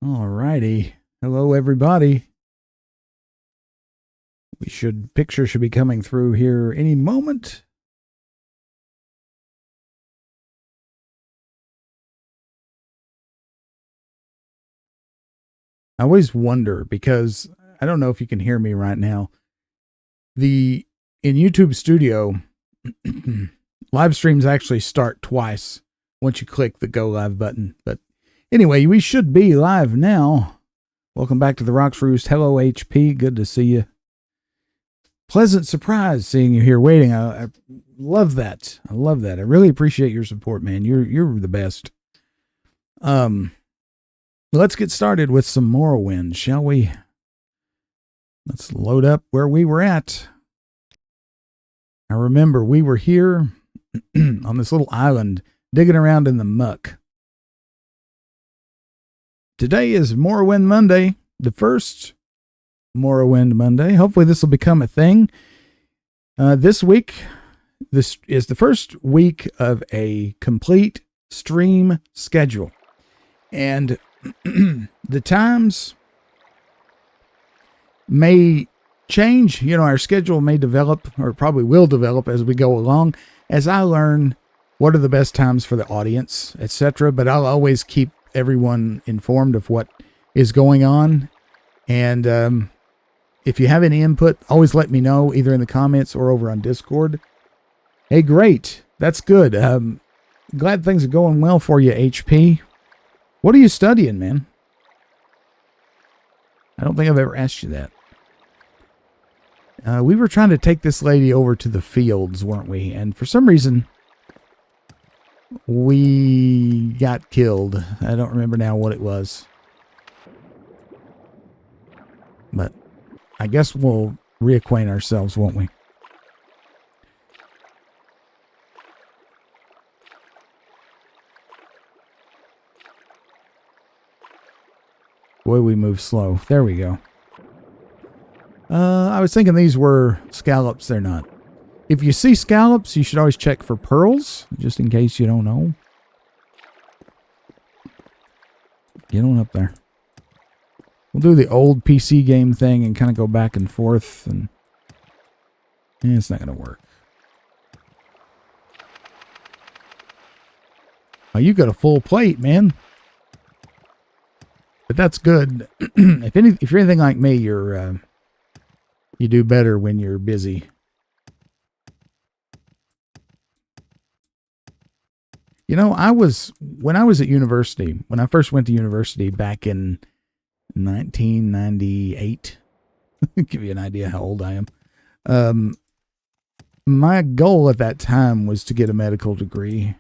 All righty. Hello, everybody. Picture should be coming through here any moment. I always wonder because I don't know if you can hear me right now. In YouTube Studio, live streams actually start twice once you click the go live button. But anyway, we should be live now. Welcome back to the Rocks Roost. Hello, HP. Good to see you. Pleasant surprise seeing you here waiting. I love that. I love that. I really appreciate your support, man. You're the best. Let's get started with some Morrowind, shall we? Let's load up where we were at. I remember we were here on this little island digging around in the muck. Today is Morrowind Monday, the first Morrowind Monday. Hopefully this will become a thing. This is the first week of a complete stream schedule. And the times may change. You know, our schedule may develop, or probably will develop as we go along, as I learn what are the best times for the audience, etc. But I'll always keep everyone informed of what is going on. And if you have any input, always let me know, either in the comments or over on Discord. Hey, great. That's good. Glad things are going well for you, HP. What are you studying, man? I don't think I've ever asked you that. We were trying to take this lady over to the fields, weren't we? And for some reason, we got killed. I don't remember now what it was. But I guess we'll reacquaint ourselves, won't we? Boy, we move slow. There we go. I was thinking these were scallops. They're not. If you see scallops, you should always check for pearls, just in case you don't know. Get on up there. We'll do the old PC game thing and kind of go back and forth, and it's not going to work. Oh, you got a full plate, man. But that's good. If you're anything like me, you do better when you're busy. You know, when I was at university, when I first went to university back in 1998, give you an idea how old I am. My goal at that time was to get a medical degree.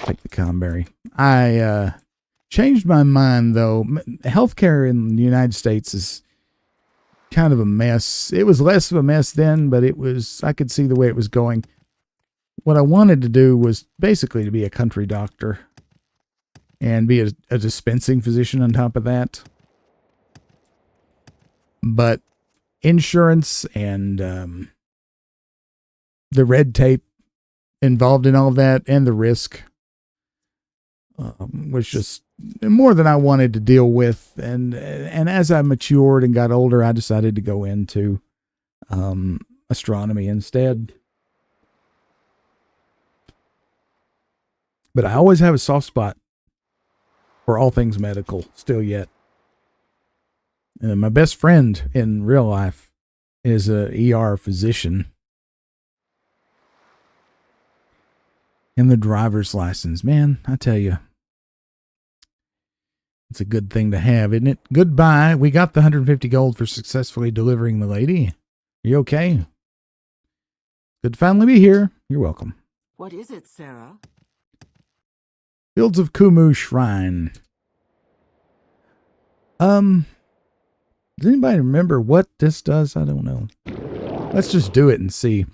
Take the Conberry. I changed my mind, though. Healthcare in the United States is kind of a mess. It was less of a mess then, but I could see the way it was going. What I wanted to do was basically to be a country doctor and be a dispensing physician on top of that. But insurance and the red tape involved in all of that, and the risk was just more than I wanted to deal with. And as I matured and got older, I decided to go into astronomy instead. But I always have a soft spot for all things medical still yet. And my best friend in real life is a ER physician. And the driver's license, man, I tell you, it's a good thing to have, isn't it? Goodbye. We got the 150 gold for successfully delivering the lady. Are you okay? Good to finally be here. You're welcome. What is it, Sarah? Fields of Kumu Shrine. Does anybody remember what this does? I don't know. Let's just do it and see.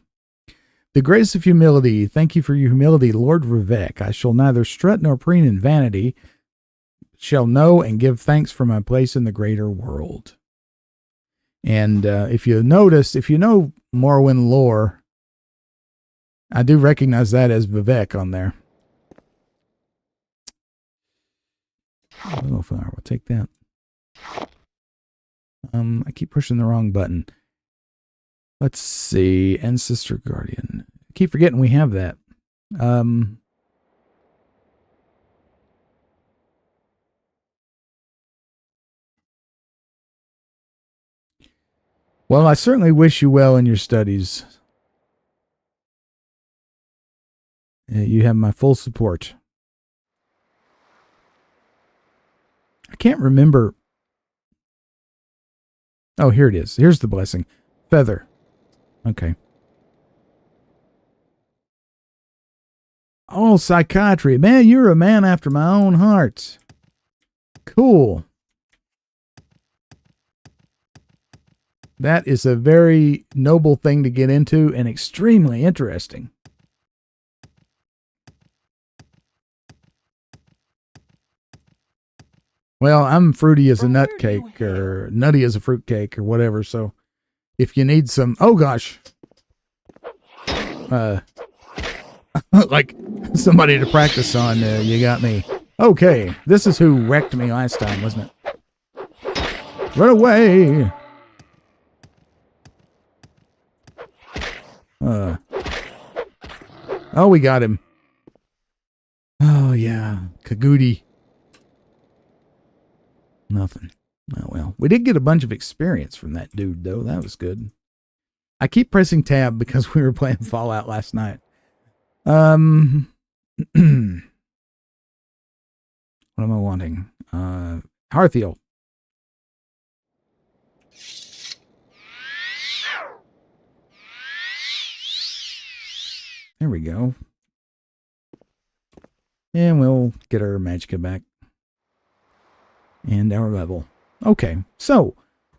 The grace of humility. Thank you for your humility, Lord Rivek. I shall neither strut nor preen in vanity. Shall know and give thanks for my place in the greater world. And if you notice, if you know Morrowind lore, I do recognize that as Vivek on there. Little flower, we'll take that. I keep pushing the wrong button. Let's see. Ancestor Guardian. I keep forgetting we have that. Well, I certainly wish you well in your studies. You have my full support. I can't remember. Oh, here it is. Here's the blessing. Feather. Okay. Oh, psychiatry. Man, you're a man after my own heart. Cool. That is a very noble thing to get into and extremely interesting. Well, I'm fruity as a nut cake or nutty as a fruit cake or whatever. So if you need some, oh gosh, like somebody to practice on, you got me. Okay, this is who wrecked me last time, wasn't it? Run away. Oh, we got him. Oh yeah, Kagoody. Nothing. Oh well. We did get a bunch of experience from that dude though. That was good. I keep pressing tab because we were playing Fallout last night. What am I wanting? Hearthiel. There we go. And we'll get our magicka back. And our level. Okay, so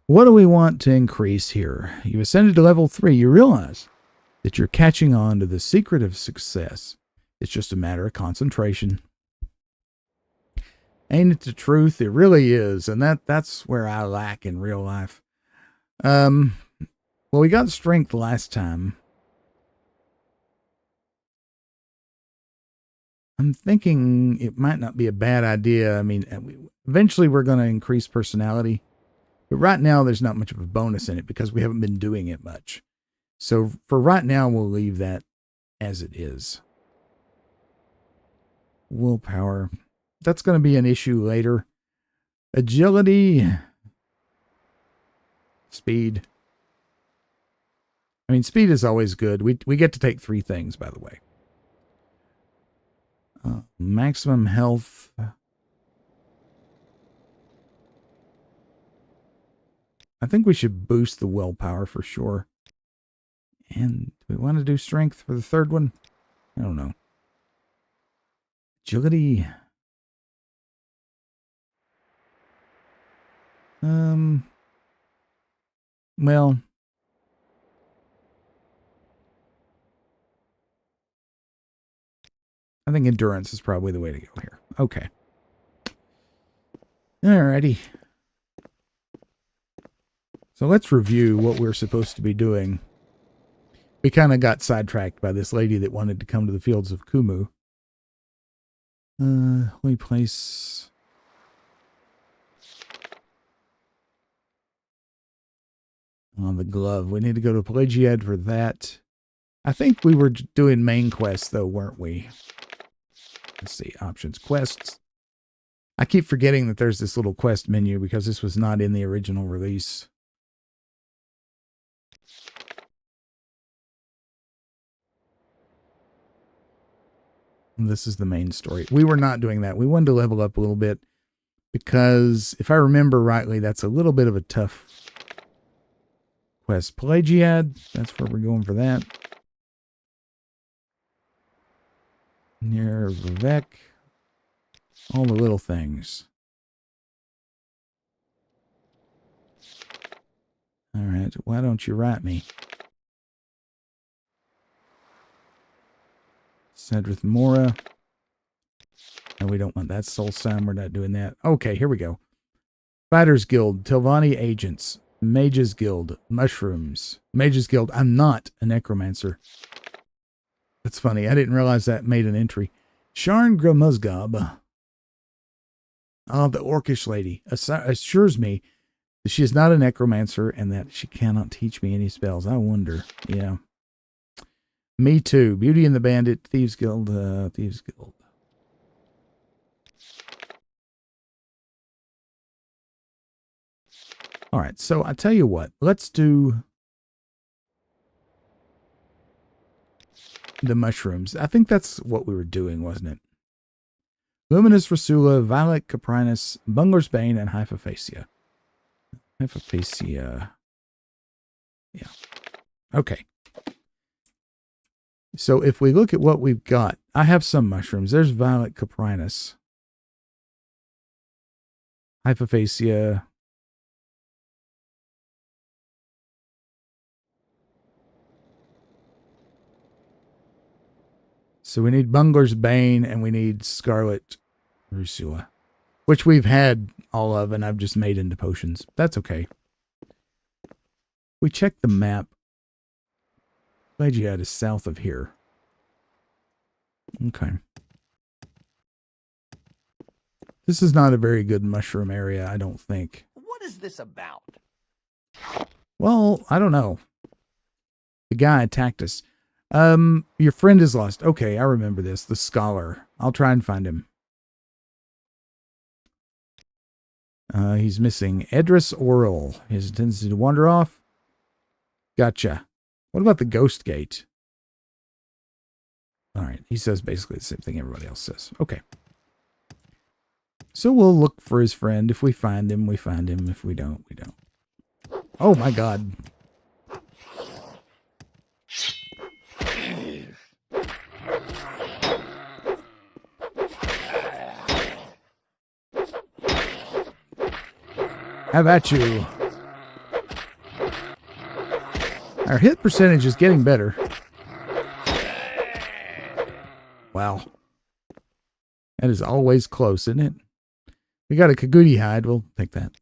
what do we want to increase here? You ascended to level 3. You realize that you're catching on to the secret of success. It's just a matter of concentration. Ain't it the truth? It really is. And that's where I lack in real life. Well, we got strength last time. I'm thinking it might not be a bad idea. I mean, eventually we're going to increase personality. But right now there's not much of a bonus in it because we haven't been doing it much. So for right now, we'll leave that as it is. Willpower. That's going to be an issue later. Agility. Speed. I mean, speed is always good. We get to take 3 things, by the way. Maximum health. I think we should boost the willpower for sure. And do we want to do strength for the third one? I don't know. Agility. Well, I think endurance is probably the way to go here. Okay. Alrighty. So let's review what we're supposed to be doing. We kind of got sidetracked by this lady that wanted to come to the fields of Kumu. Holy place. On the glove. We need to go to Pelagiad for that. I think we were doing main quests though, weren't we? Let's see. Options. Quests. I keep forgetting that there's this little quest menu because this was not in the original release. And this is the main story. We were not doing that. We wanted to level up a little bit because if I remember rightly, that's a little bit of a tough quest. Pelagiad, that's where we're going for that. Near Vivek. All the little things. All right, why don't you write me? Cedrith Mora. No, we don't want that. Soul Sign, we're not doing that. Okay, here we go. Fighters Guild, Tilvani Agents, Mages Guild, Mushrooms. Mages Guild, I'm not a necromancer. That's funny. I didn't realize that made an entry. Sharn Gramuzgob. Oh, the orcish lady assures me that she is not a necromancer and that she cannot teach me any spells. I wonder. Yeah. Me too. Beauty and the Bandit, Thieves Guild, Thieves Guild. All right, so I tell you what, let's do the mushrooms. I think that's what we were doing, wasn't it? Luminous Rasula, Violet Caprinus, Bungler's Bane, and Hypophacia. Hypophacia. Yeah. Okay. So if we look at what we've got, I have some mushrooms. There's Violet Caprinus. Hypophacia. So we need Bungler's Bane and we need Scarlet Rusula, which we've had all of and I've just made into potions. That's okay. We check the map. Plagiad is south of here. Okay. This is not a very good mushroom area, I don't think. What is this about? Well, I don't know. The guy attacked us. Your friend is lost. Okay, I remember this. The scholar. I'll try and find him. He's missing Edris Oral. His tendency to wander off. Gotcha. What about the Ghost Gate? All right, he says basically the same thing everybody else says. Okay. So we'll look for his friend. If we find him, we find him. If we don't, we don't. Oh my God. How about you? Our hit percentage is getting better. Wow. That is always close, isn't it? We got a Kaguti hide. We'll take that.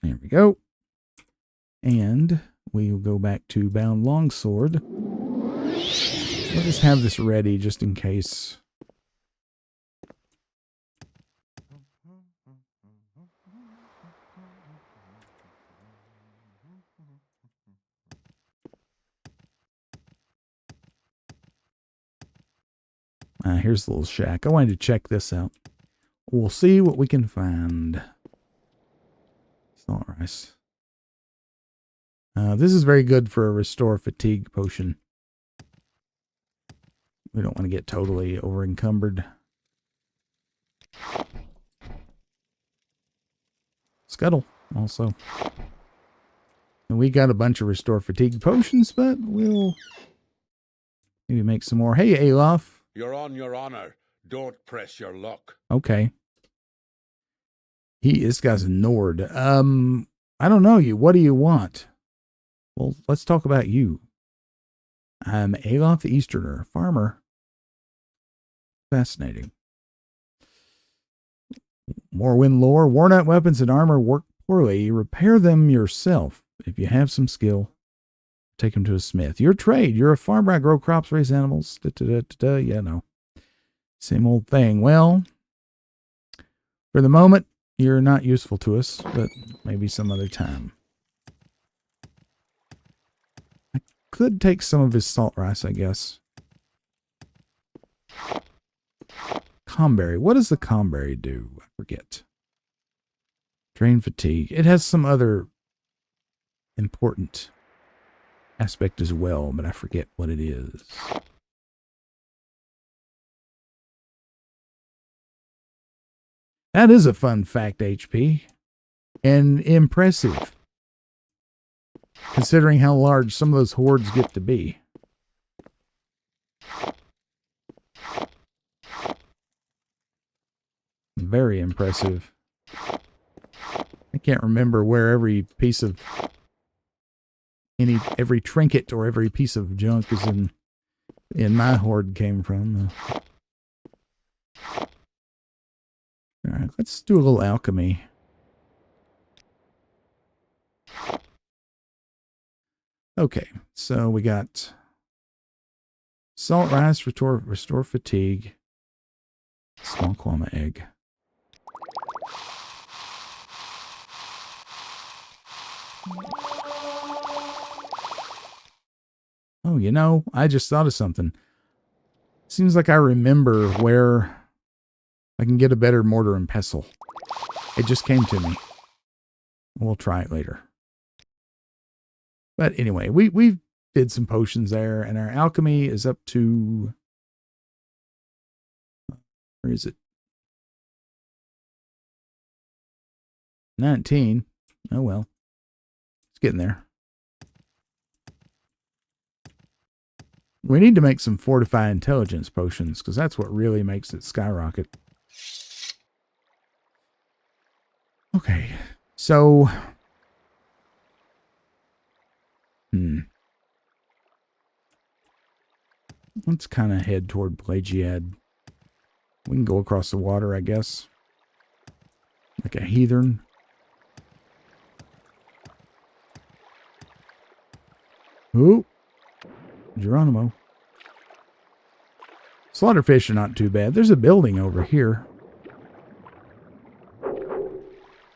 There we go. And we will go back to Bound Longsword. We'll just have this ready just in case. Here's the little shack. I wanted to check this out. We'll see what we can find. Salt rice. This is very good for a restore fatigue potion. We don't want to get totally over encumbered. Scuttle also. And we got a bunch of restore fatigue potions, but we'll maybe make some more. Hey, Alof. You're on your honor. Don't press your luck. Okay. This guy's a Nord. I don't know you. What do you want? Well, let's talk about you. I'm Alof the Easterner, farmer. Fascinating. Morrowind lore. Worn out weapons and armor work poorly. Repair them yourself. If you have some skill, take them to a smith. Your trade. You're a farmer. I grow crops, raise animals. Yeah, no. Same old thing. Well, for the moment, you're not useful to us, but maybe some other time. I could take some of his salt rice, I guess. Comberry. What does the comberry do? I forget. Drain fatigue. It has some other important aspect as well, but I forget what it is. That is a fun fact, HP. And impressive. Considering how large some of those hordes get to be. Very impressive. I can't remember where every piece of every trinket or every piece of junk is in my horde came from. All right, let's do a little alchemy. Okay, so we got Salt rice, restore fatigue. Small llama egg. Oh, you know, I just thought of something. Seems like I remember where I can get a better mortar and pestle. It just came to me. We'll try it later. But anyway, we did some potions there, and our alchemy is up to... Where is it? 19. Oh, well. It's getting there. We need to make some fortify intelligence potions, because that's what really makes it skyrocket. Okay, so... Let's kind of head toward Pelagiad. We can go across the water, I guess. Like a heathen. Ooh. Geronimo. Slaughterfish are not too bad. There's a building over here.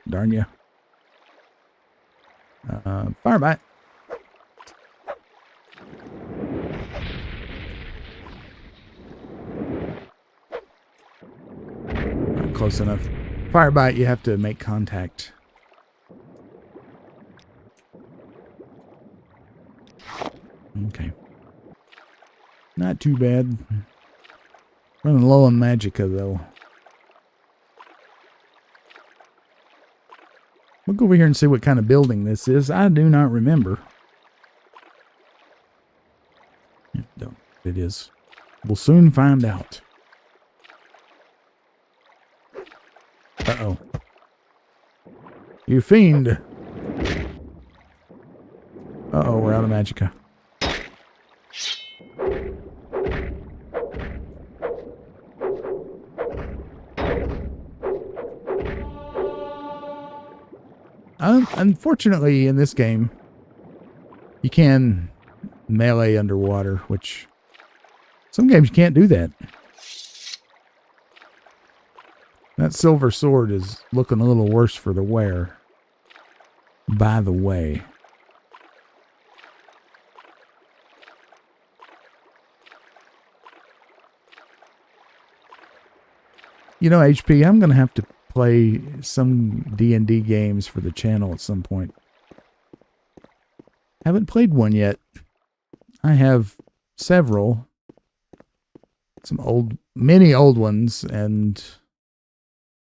Darn ya. Firebite. Not close enough. Firebite, you have to make contact. Okay. Not too bad. Running low on magicka, though. We'll go over here and see what kind of building this is. I do not remember. It is. We'll soon find out. Uh-oh. You fiend. Uh-oh, we're out of magicka. Unfortunately, in this game, you can melee underwater, which some games you can't do that. That silver sword is looking a little worse for the wear, by the way. You know, HP, I'm going to have to play some D&D games for the channel at some point. Haven't played one yet. I have several. Many old ones, and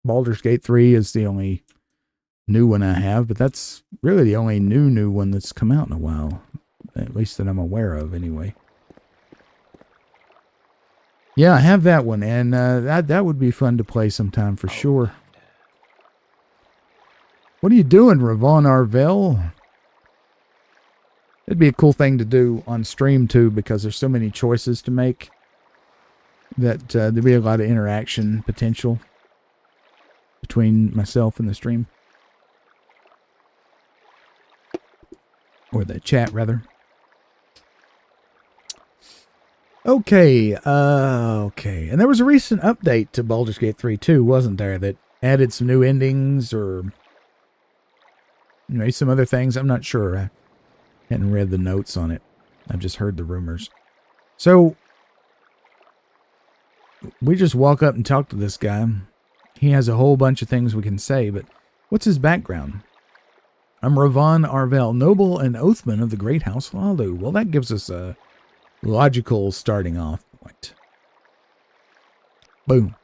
Baldur's Gate 3 is the only new one I have, but that's really the only new one that's come out in a while. At least that I'm aware of, anyway. Yeah, I have that one, and that would be fun to play sometime for sure. What are you doing, Ravon Arvel? It'd be a cool thing to do on stream, too, because there's so many choices to make that there'd be a lot of interaction potential between myself and the stream. Or the chat, rather. Okay, okay. And there was a recent update to Baldur's Gate 3, too, wasn't there, that added some new endings or... maybe some other things. I'm not sure. I hadn't read the notes on it. I've just heard the rumors. So, we just walk up and talk to this guy. He has a whole bunch of things we can say, but what's his background? I'm Ravon Arvel, noble and oathman of the Great House Lalu. Well, that gives us a logical starting off point. Boom.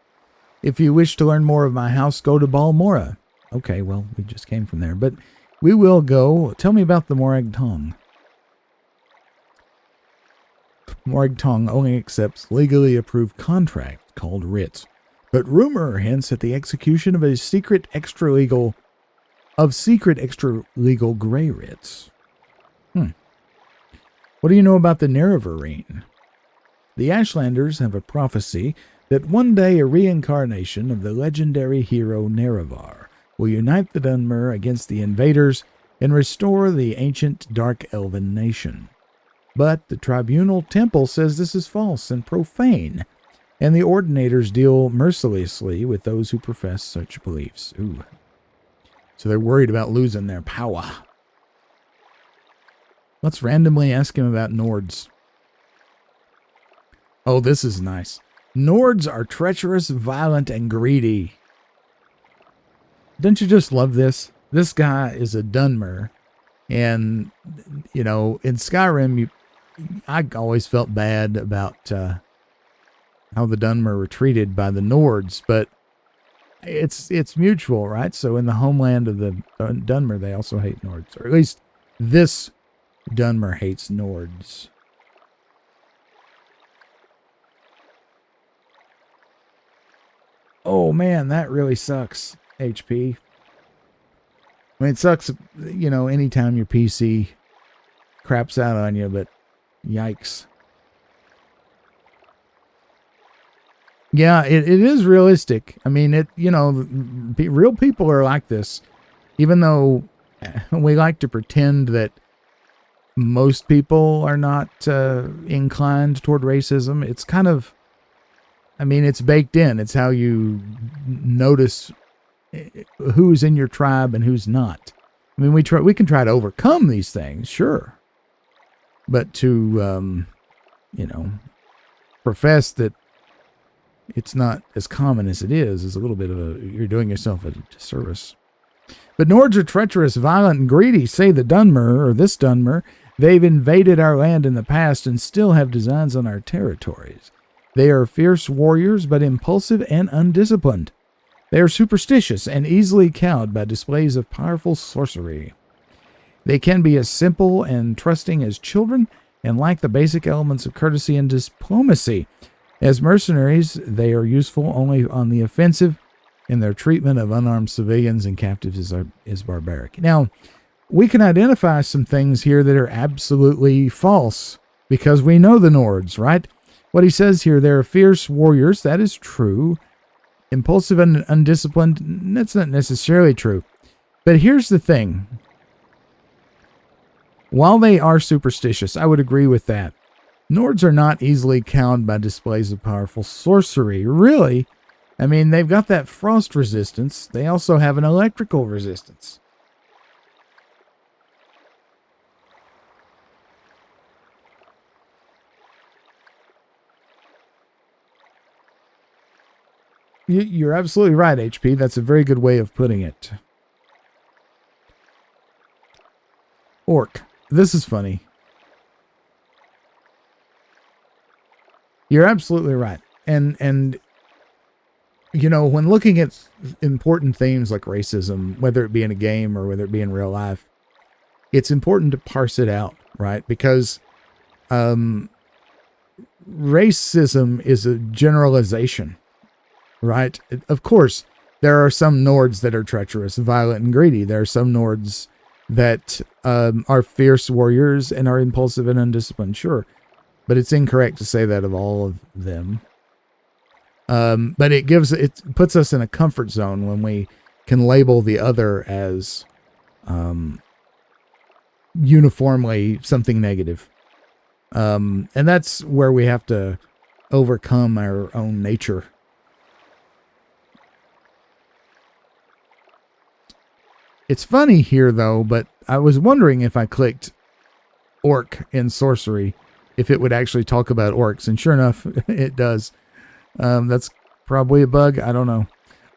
If you wish to learn more of my house, go to Balmora. Okay, well, we just came from there, but we will go. Tell me about the Morag Tong. Morag Tong only accepts legally approved contracts called writs, but rumor hints at the execution of secret extra-legal gray writs. What do you know about the Nerevarine? The Ashlanders have a prophecy that one day a reincarnation of the legendary hero Nerevar will unite the Dunmer against the invaders and restore the ancient dark elven nation. But the tribunal temple says this is false and profane, and the ordinators deal mercilessly with those who profess such beliefs. Ooh. So they're worried about losing their power. Let's randomly ask him about Nords. Oh, this is nice. Nords are treacherous, violent, and greedy. Don't you just love this? This guy is a Dunmer. And, you know, in Skyrim, I always felt bad about how the Dunmer were treated by the Nords, but it's mutual, right? So in the homeland of the Dunmer, they also hate Nords, or at least this Dunmer hates Nords. Oh man, that really sucks, HP. I mean, it sucks, you know, anytime your PC craps out on you, but yikes. Yeah, it is realistic. I mean, real people are like this. Even though we like to pretend that most people are not inclined toward racism, it's kind of, I mean, it's baked in. It's how you notice who's in your tribe and who's not. I mean, we can try to overcome these things, sure. But to, profess that it's not as common as it is a little bit of you're doing yourself a disservice. But Nords are treacherous, violent, and greedy, say the Dunmer, or this Dunmer. They've invaded our land in the past and still have designs on our territories. They are fierce warriors, but impulsive and undisciplined. They are superstitious and easily cowed by displays of powerful sorcery. They can be as simple and trusting as children and lack the basic elements of courtesy and diplomacy. As mercenaries, they are useful only on the offensive, and their treatment of unarmed civilians and captives is barbaric. Now, we can identify some things here that are absolutely false because we know the Nords, right? What he says here, they're fierce warriors. That is true. Impulsive and undisciplined, that's not necessarily true. But here's the thing. While they are superstitious, I would agree with that. Nords are not easily cowed by displays of powerful sorcery. Really? I mean, they've got that frost resistance. They also have an electrical resistance. You're absolutely right, HP. That's a very good way of putting it. Orc. This is funny. You're absolutely right. And you know, when looking at important themes like racism, whether it be in a game or whether it be in real life, it's important to parse it out, right? Because racism is a generalization, right? Of course, there are some Nords that are treacherous, violent, and greedy. There are some Nords that are fierce warriors and are impulsive and undisciplined, sure. But it's incorrect to say that of all of them. But it puts us in a comfort zone when we can label the other as uniformly something negative. And that's where we have to overcome our own nature. It's funny here, though, but I was wondering if I clicked orc in sorcery, if it would actually talk about orcs. And sure enough, it does. That's probably a bug. I don't know.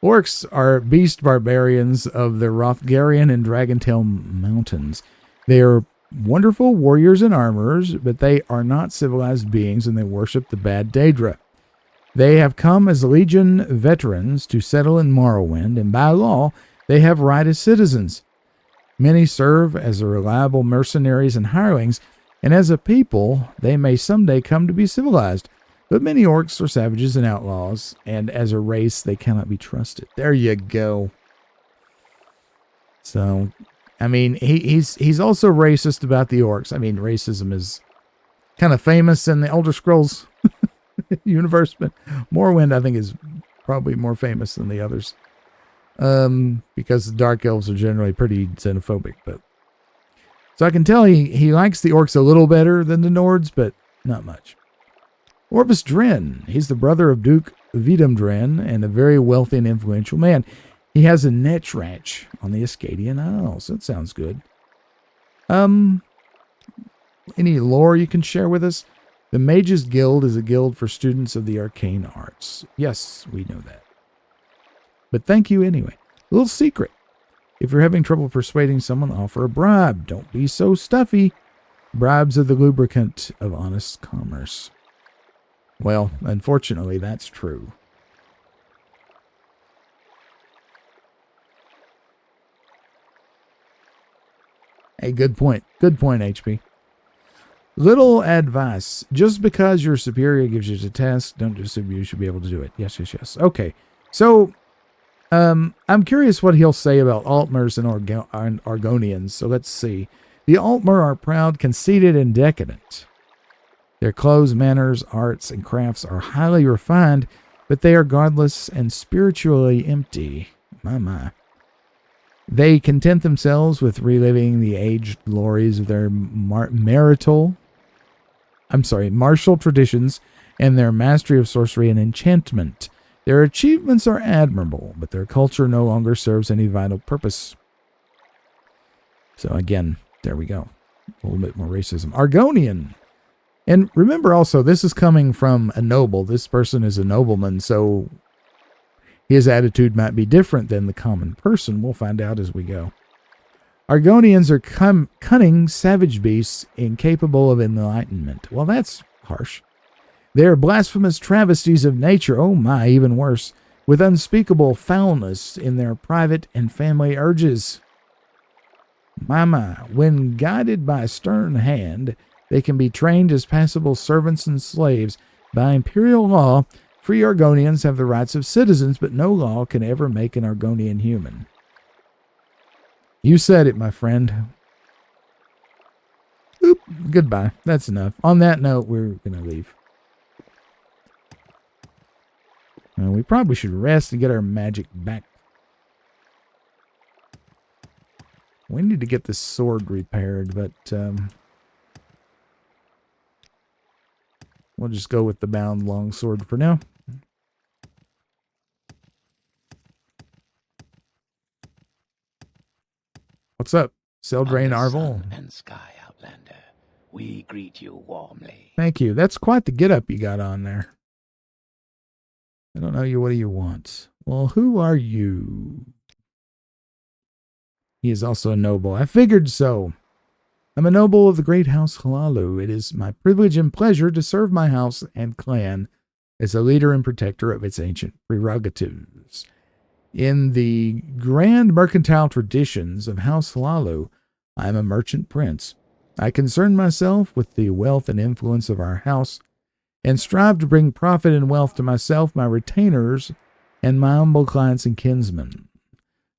Orcs are beast barbarians of the Rothgarian and Dragontail Mountains. They are wonderful warriors and armorers, but they are not civilized beings, and they worship the bad Daedra. They have come as Legion veterans to settle in Morrowind, and by law, they have right as citizens. Many serve as reliable mercenaries and hirelings, and as a people, they may someday come to be civilized. But many orcs are savages and outlaws, and as a race, they cannot be trusted. There you go. So, I mean, he's also racist about the orcs. I mean, racism is kind of famous in the Elder Scrolls universe, but Morrowind, I think, is probably more famous than the others. Because the Dark Elves are generally pretty xenophobic, but So I can tell he likes the orcs a little better than the Nords, but not much. Orvis Dren. He's the brother of Duke Vidam Dren and a very wealthy and influential man. He has a netch ranch on the Ascadian Isles. That sounds good. Any lore you can share with us? The Mages Guild is a guild for students of the arcane arts. Yes, we know that. But thank you anyway. A little secret. If you're having trouble persuading someone, offer a bribe. Don't be so stuffy. Bribes are the lubricant of honest commerce. Well, unfortunately, that's true. Hey, good point. Good point, HP. Little advice. Just because your superior gives you the task, don't assume you should be able to do it. Yes, yes, yes. Okay. So, I'm curious what he'll say about Altmers and Argonians. So let's see. The Altmer are proud, conceited, and decadent. Their clothes, manners, arts, and crafts are highly refined, but they are godless and spiritually empty. My. They content themselves with reliving the aged glories of their martial traditions and their mastery of sorcery and enchantment. Their achievements are admirable, but their culture no longer serves any vital purpose. So again, there we go. A little bit more racism. Argonian. And remember also, this is coming from a noble. This person is a nobleman, so his attitude might be different than the common person. We'll find out as we go. Argonians are cunning, savage beasts, incapable of enlightenment. Well, that's harsh. They are blasphemous travesties of nature. Oh my, even worse. With unspeakable foulness in their private and family urges. My. When guided by a stern hand, they can be trained as passable servants and slaves. By imperial law, free Argonians have the rights of citizens, but no law can ever make an Argonian human. You said it, my friend. Oop, goodbye. That's enough. On that note, we're going to leave. We probably should rest and get our magic back. We need to get this sword repaired, but we'll just go with the bound longsword for now. What's up, Seldrain Arvel? And Sky Outlander, we greet you warmly. Thank you. That's quite the get-up you got on there. I don't know you. What do you want? Well, who are you? He is also a noble. I figured so. I'm a noble of the great house Halalu. It is my privilege and pleasure to serve my house and clan as a leader and protector of its ancient prerogatives. In the grand mercantile traditions of House Halalu, I am a merchant prince. I concern myself with the wealth and influence of our house and strive to bring profit and wealth to myself, my retainers, and my humble clients and kinsmen.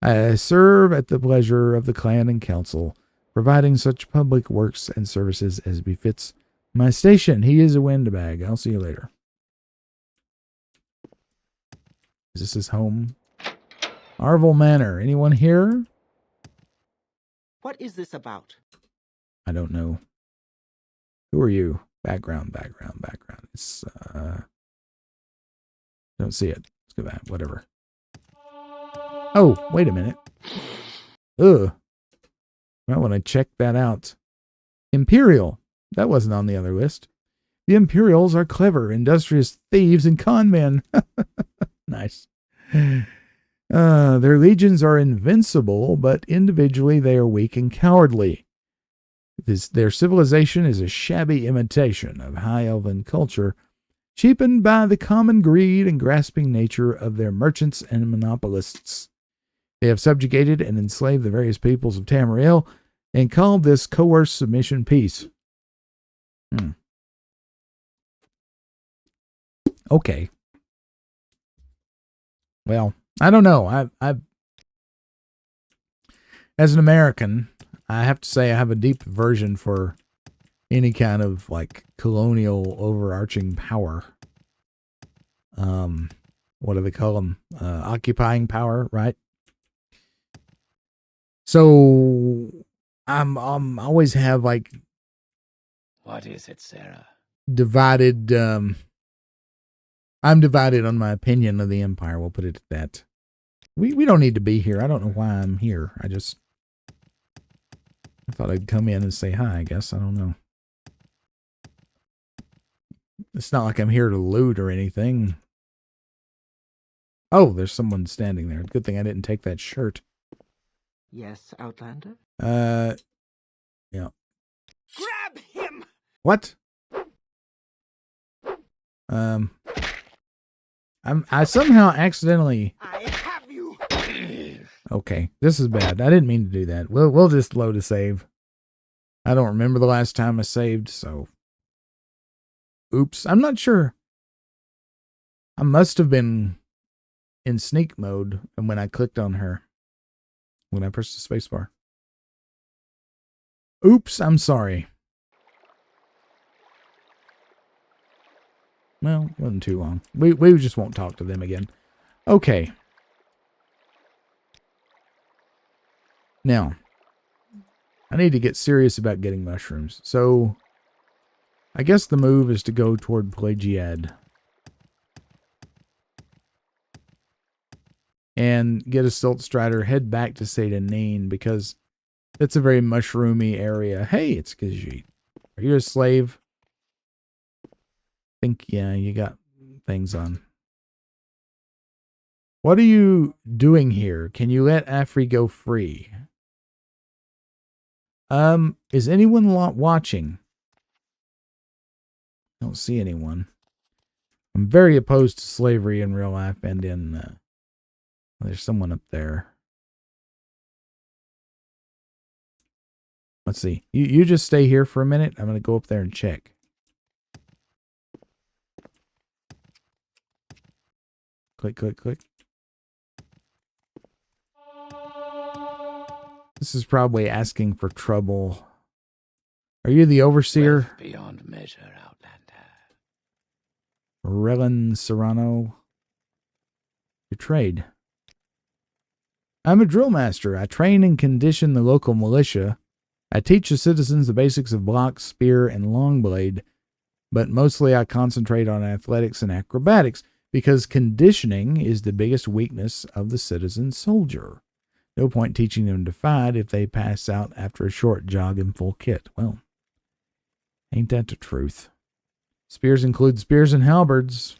I serve at the pleasure of the clan and council, providing such public works and services as befits my station. He is a windbag. I'll see you later. Is this his home? Arvel Manor. Anyone here? What is this about? I don't know. Who are you? Background. It's, don't see it. Let's go back. Whatever. Oh, wait a minute. Ugh. Might want to check that out. Imperial. That wasn't on the other list. The Imperials are clever, industrious thieves and con men. Nice. Their legions are invincible, but individually they are weak and cowardly. Their civilization is a shabby imitation of high elven culture, cheapened by the common greed and grasping nature of their merchants and monopolists. They have subjugated and enslaved the various peoples of Tamriel and called this coerced submission peace. Okay. Well, I don't know. I as an American, I have to say I have a deep aversion for any kind of like colonial overarching power. What do they call them? Occupying power, right? So I'm always have like What is it, Sarah? divided. I'm divided on my opinion of the Empire. We'll put it at that. We don't need to be here. I don't know why I'm here. I thought I'd come in and say hi. I guess I don't know. It's not like I'm here to loot or anything. Oh, there's someone standing there. Good thing I didn't take that shirt. Yes, Outlander? Yeah. Grab him! What? I somehow accidentally. I have you! Okay, this is bad. I didn't mean to do that. We'll just load a save. I don't remember the last time I saved, so. Oops, I'm not sure. I must have been in sneak mode and when I clicked on her. When I pressed the spacebar. Oops, I'm sorry. Well, it wasn't too long. We just won't talk to them again. Okay. Now, I need to get serious about getting mushrooms. So, I guess the move is to go toward Pelagiad. And get a Silt Strider, head back to Satanine because it's a very mushroomy area. Hey, it's Khajiit. Are you a slave? I think, yeah, you got things on. What are you doing here? Can you let Afri go free? Is anyone watching? I don't see anyone. I'm very opposed to slavery in real life and in, there's someone up there. Let's see. You just stay here for a minute. I'm going to go up there and check. Click, click, click. This is probably asking for trouble. Are you the overseer? Wealth beyond measure, Outlander. Relin Serrano. Your trade. I'm a drill master. I train and condition the local militia. I teach the citizens the basics of block, spear, and long blade, but mostly I concentrate on athletics and acrobatics because conditioning is the biggest weakness of the citizen soldier. No point teaching them to fight if they pass out after a short jog in full kit. Well, ain't that the truth? Spears include spears and halberds.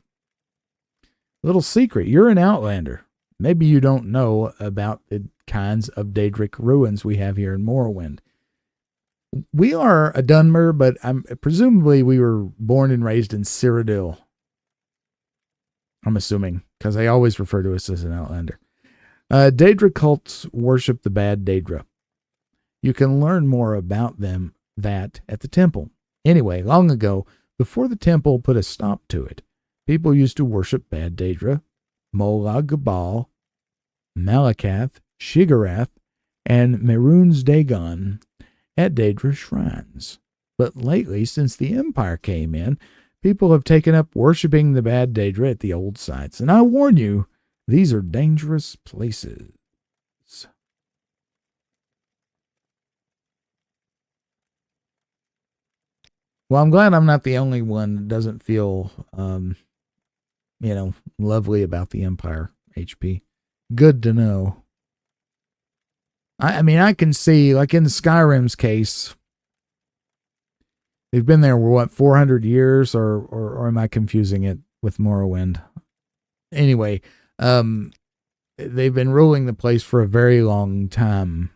Little secret, you're an Outlander. Maybe you don't know about the kinds of Daedric ruins we have here in Morrowind. We are a Dunmer, but presumably we were born and raised in Cyrodiil. I'm assuming, because they always refer to us as an Outlander. Daedra cults worship the bad Daedra. You can learn more about them at the temple. Anyway, long ago, before the temple put a stop to it, people used to worship bad Daedra, Molag Gabal, Malakath, Shigarath, and Merunes Dagon at Daedra shrines. But lately, since the Empire came in, people have taken up worshiping the bad Daedra at the old sites. And I warn you, these are dangerous places. Well, I'm glad I'm not the only one that doesn't feel, lovely about the Empire, HP. Good to know. I mean, I can see, like in Skyrim's case, they've been there, what, 400 years? Or am I confusing it with Morrowind? Anyway, they've been ruling the place for a very long time.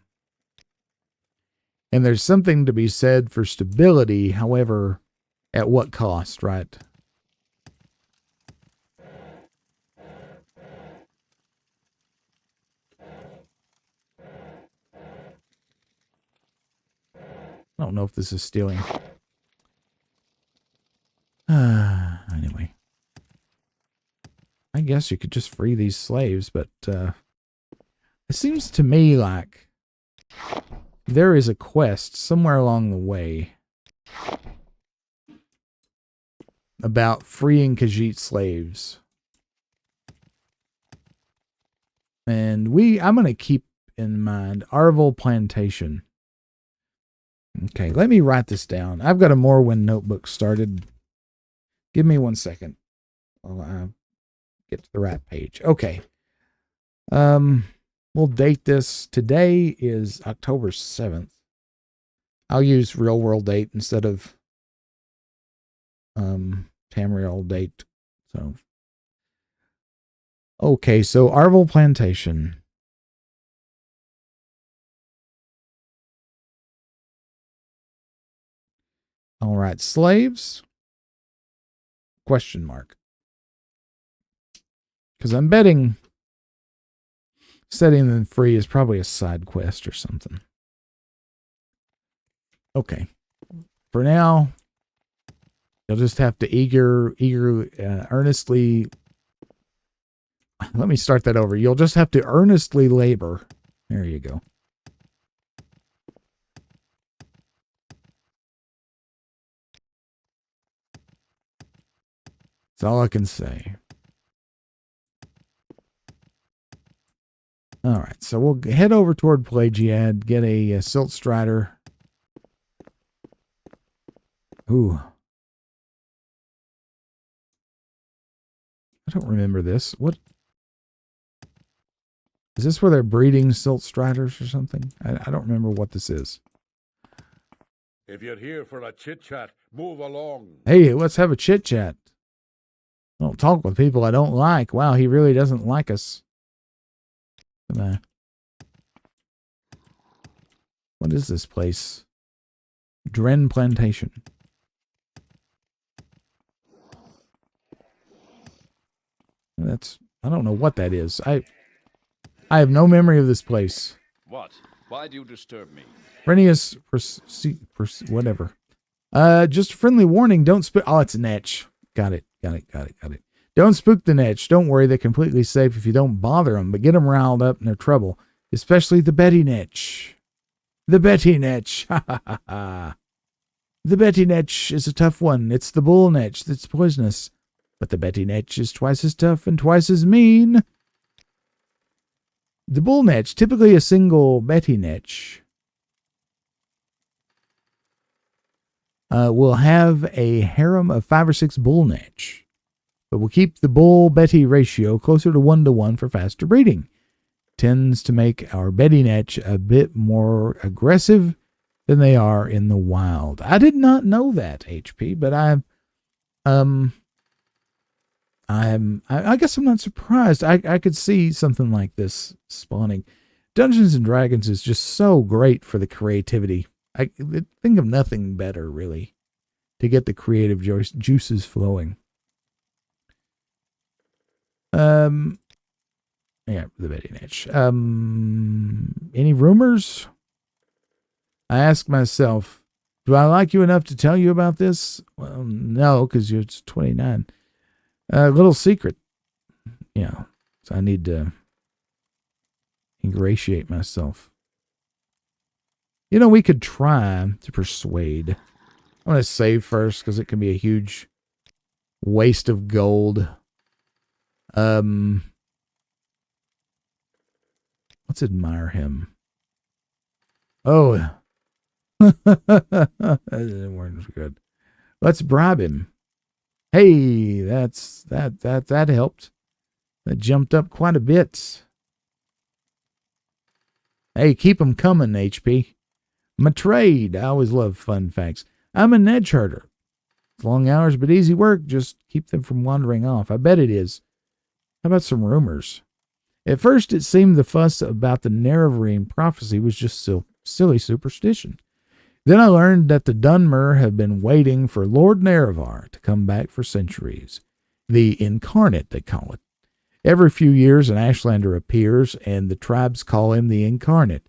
And there's something to be said for stability, however, at what cost, right? I don't know if this is stealing. Anyway. I guess you could just free these slaves, but it seems to me like there is a quest somewhere along the way about freeing Khajiit slaves. And I'm going to keep in mind Arval Plantation. Okay, let me write this down. I've got a Morrowind notebook started. Give me 1 second while I get to the right page. Okay. We'll date this. Today is October 7th. I'll use real world date instead of Tamriel date. So okay, so Arvel Plantation. All right, slaves? Question mark. Because I'm betting setting them free is probably a side quest or something. Okay. For now, you'll just have to earnestly. Let me start that over. You'll just have to earnestly labor. There you go. That's all I can say. All right, so we'll head over toward Pelagiad, get a Silt Strider. Ooh. I don't remember this. What? Is this where they're breeding Silt Striders or something? I don't remember what this is. If you're here for a chit-chat, move along. Hey, let's have a chit-chat. I don't talk with people I don't like. Wow, he really doesn't like us. What is this place? Dren Plantation. I don't know what that is. I have no memory of this place. What? Why do you disturb me? Frenius, whatever. Just a friendly warning. Don't spook. Oh, it's a netch. Got it. Don't spook the netch. Don't worry. They're completely safe if you don't bother them, but get them riled up and they're trouble. Especially the Betty netch. The Betty netch. Ha ha ha ha. The Betty netch is a tough one. It's the bull netch that's poisonous. But the Betty netch is twice as tough and twice as mean. The bull netch, typically a single Betty netch, will have a harem of 5 or 6 bull netch. But we'll keep the bull-Betty ratio closer to 1-to-1 for faster breeding. Tends to make our Betty netch a bit more aggressive than they are in the wild. I did not know that, HP, but I guess I'm not surprised. I could see something like this spawning. Dungeons and Dragons is just so great for the creativity. I think of nothing better, really, to get the creative juices flowing. Yeah, the Betty Natch. Any rumors? I ask myself, do I like you enough to tell you about this? Well, no, because you're 29. Little secret. Yeah, so I need to ingratiate myself. You know, we could try to persuade. I'm going to save first because it can be a huge waste of gold. Let's admire him. Oh, that didn't work good. Let's bribe him. Hey, that helped. That jumped up quite a bit. Hey, keep them coming, HP. My trade. I always love fun facts. I'm a nedge herder. It's long hours but easy work. Just keep them from wandering off. I bet it is. How about some rumors? At first, it seemed the fuss about the Nerevarine prophecy was just silly superstition. Then I learned that the Dunmer have been waiting for Lord Nerevar to come back for centuries. The Incarnate, they call it. Every few years, an Ashlander appears, and the tribes call him the Incarnate.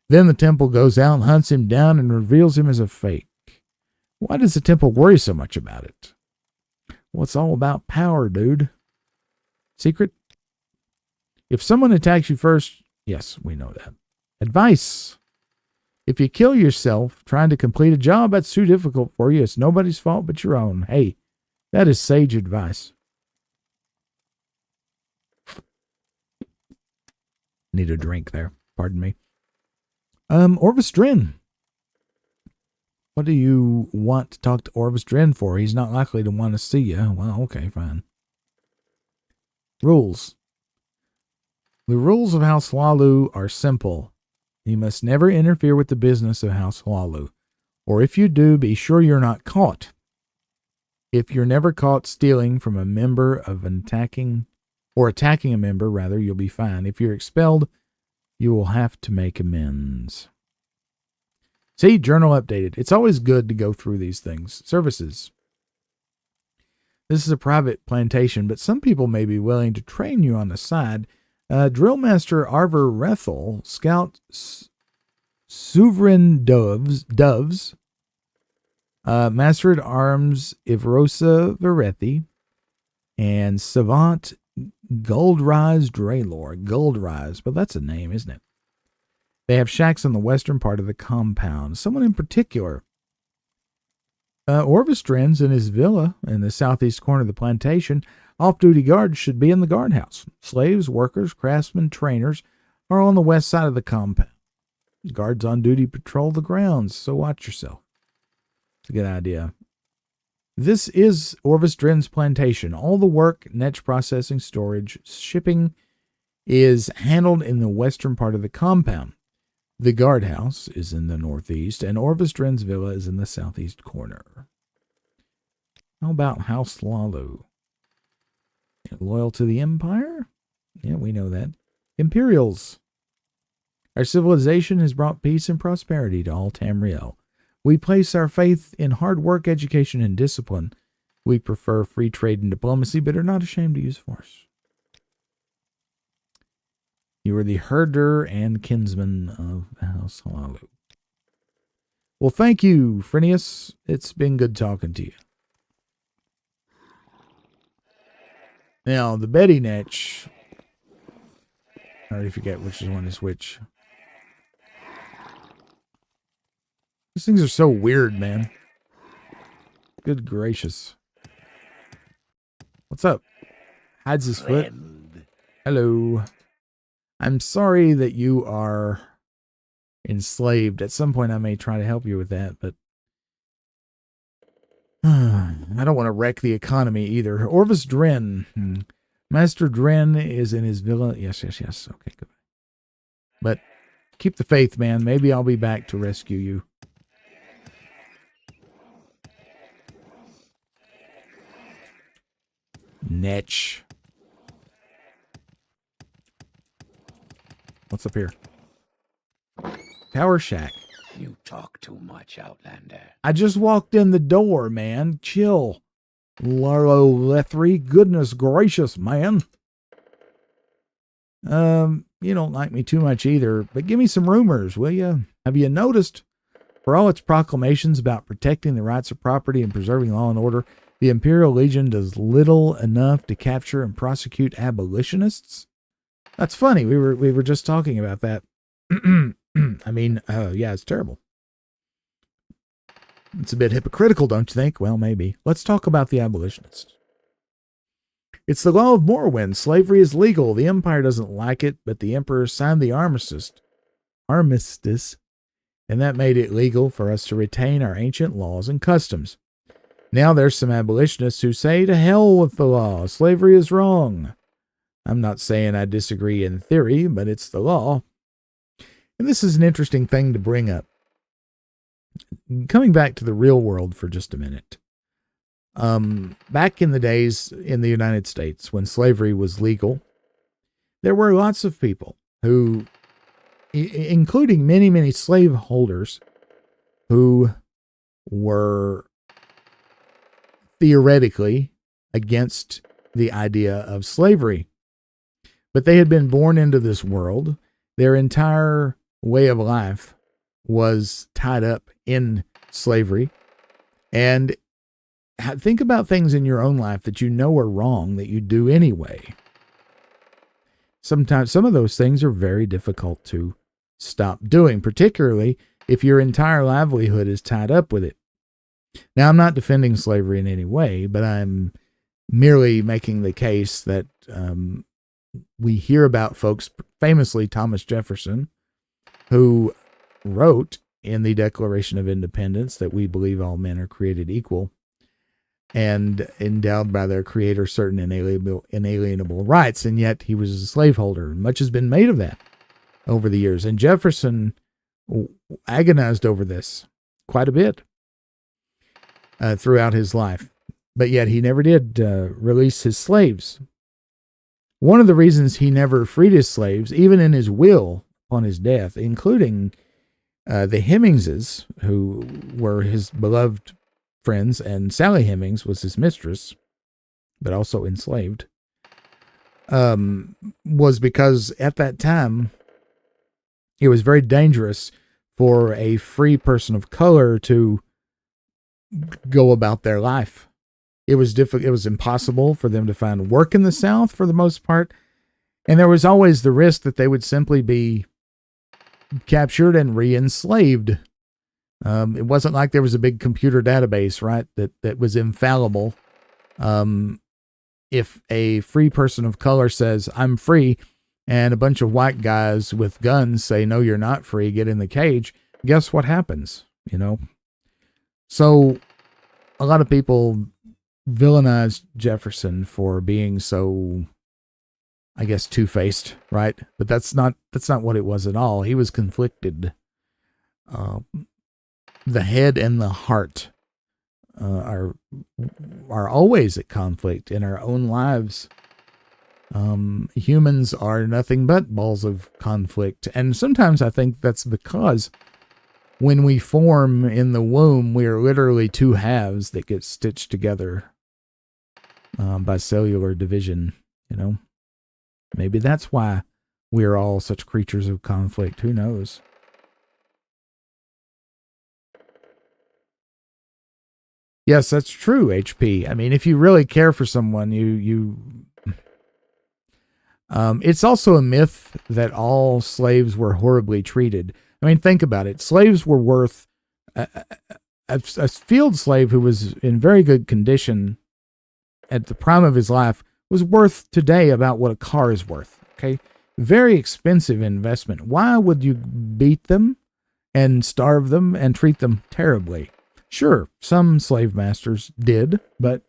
Then the temple goes out and hunts him down and reveals him as a fake. Why does the temple worry so much about it? Well, it's all about power, dude. Secret? If someone attacks you first, yes, we know that. Advice. If you kill yourself trying to complete a job that's too difficult for you, it's nobody's fault but your own. Hey, that is sage advice. Need a drink there. Pardon me. Orvis Drin. What do you want to talk to Orvis Dren for? He's not likely to want to see you. Well, okay, fine. Rules. The rules of House Lalu are simple. You must never interfere with the business of House Lalu. Or if you do, be sure you're not caught. If you're never caught stealing from a member of attacking a member, rather, you'll be fine. If you're expelled, you will have to make amends. See, journal updated. It's always good to go through these things. Services. This is a private plantation, but some people may be willing to train you on the side. Drill Master Arver Rethel, Scout Sovereign Doves, Master at Arms Ivrosa Verethi, and Savant Goldrise Draylor. Goldrise, but that's a name, isn't it? They have shacks in the western part of the compound. Someone in particular. Orvis Dren's in his villa in the southeast corner of the plantation. Off-duty guards should be in the guardhouse. Slaves, workers, craftsmen, trainers are on the west side of the compound. Guards on duty patrol the grounds, so watch yourself. It's a good idea. This is Orvis Dren's plantation. All the work, netch processing, storage, shipping is handled in the western part of the compound. The guardhouse is in the northeast, and Orvis Dren's villa is in the southeast corner. How about House Lalu? Loyal to the Empire? Yeah, we know that. Imperials. Our civilization has brought peace and prosperity to all Tamriel. We place our faith in hard work, education, and discipline. We prefer free trade and diplomacy, but are not ashamed to use force. You are the herder and kinsman of House Lalu. Well, thank you, Frenius. It's been good talking to you. Now, the Betty Netch. I already forget which one is which. These things are so weird, man. Good gracious. What's up? Hides his foot. Hello. I'm sorry that you are enslaved. At some point I may try to help you with that, but I don't want to wreck the economy either. Orvis Dren. Master Dren is in his villa. Yes. Okay, good. But keep the faith, man. Maybe I'll be back to rescue you. Netch. What's up here? Tower Shack. You talk too much, Outlander. I just walked in the door, man. Chill. Laro Lethry. Goodness gracious, man. You don't like me too much either, but give me some rumors, will you? Have you noticed, for all its proclamations about protecting the rights of property and preserving law and order, the Imperial Legion does little enough to capture and prosecute abolitionists? That's funny. We were just talking about that. I mean, yeah, it's terrible. It's a bit hypocritical, don't you think? Well, maybe. Let's talk about the abolitionists. It's the law of Morrowind. Slavery is legal. The Empire doesn't like it, but the Emperor signed the armistice, and that made it legal for us to retain our ancient laws and customs. Now there's some abolitionists who say, to hell with the law. Slavery is wrong. I'm not saying I disagree in theory, but it's the law. And this is an interesting thing to bring up. Coming back to the real world for just a minute. Back in the days in the United States when slavery was legal, there were lots of people who, including many slaveholders, who were theoretically against the idea of slavery. But they had been born into this world. Their entire way of life was tied up in slavery. And think about things in your own life that you know are wrong that you do anyway. Sometimes some of those things are very difficult to stop doing, particularly if your entire livelihood is tied up with it. Now, I'm not defending slavery in any way, but I'm merely making the case that we hear about folks, famously Thomas Jefferson, who wrote in the Declaration of Independence that we believe all men are created equal and endowed by their creator certain inalienable rights, and yet he was a slaveholder. Much has been made of that over the years, and Jefferson agonized over this quite a bit throughout his life, but yet he never did release his slaves. One of the reasons he never freed his slaves, even in his will upon his death, including the Hemmingses, who were his beloved friends, and Sally Hemings was his mistress, but also enslaved, was because at that time it was very dangerous for a free person of color to go about their life. It was difficult. It was impossible for them to find work in the South for the most part. And there was always the risk that they would simply be captured and re-enslaved. It wasn't like there was a big computer database, right, that was infallible. If a free person of color says, I'm free, and a bunch of white guys with guns say, no, you're not free, get in the cage, guess what happens, So a lot of people villainized Jefferson for being so, I guess, two-faced, right? But that's not what it was at all. He was conflicted. The head and the heart are always at conflict in our own lives. Humans are nothing but balls of conflict. And sometimes I think that's because when we form in the womb, we are literally two halves that get stitched together by cellular division, Maybe that's why we are all such creatures of conflict. Who knows? Yes, that's true, HP. I mean, if you really care for someone, it's also a myth that all slaves were horribly treated. I mean, think about it. Slaves were worth, a field slave who was in very good condition at the prime of his life was worth today about what a car is worth. Okay. Very expensive investment. Why would you beat them and starve them and treat them terribly? Sure, some slave masters did, but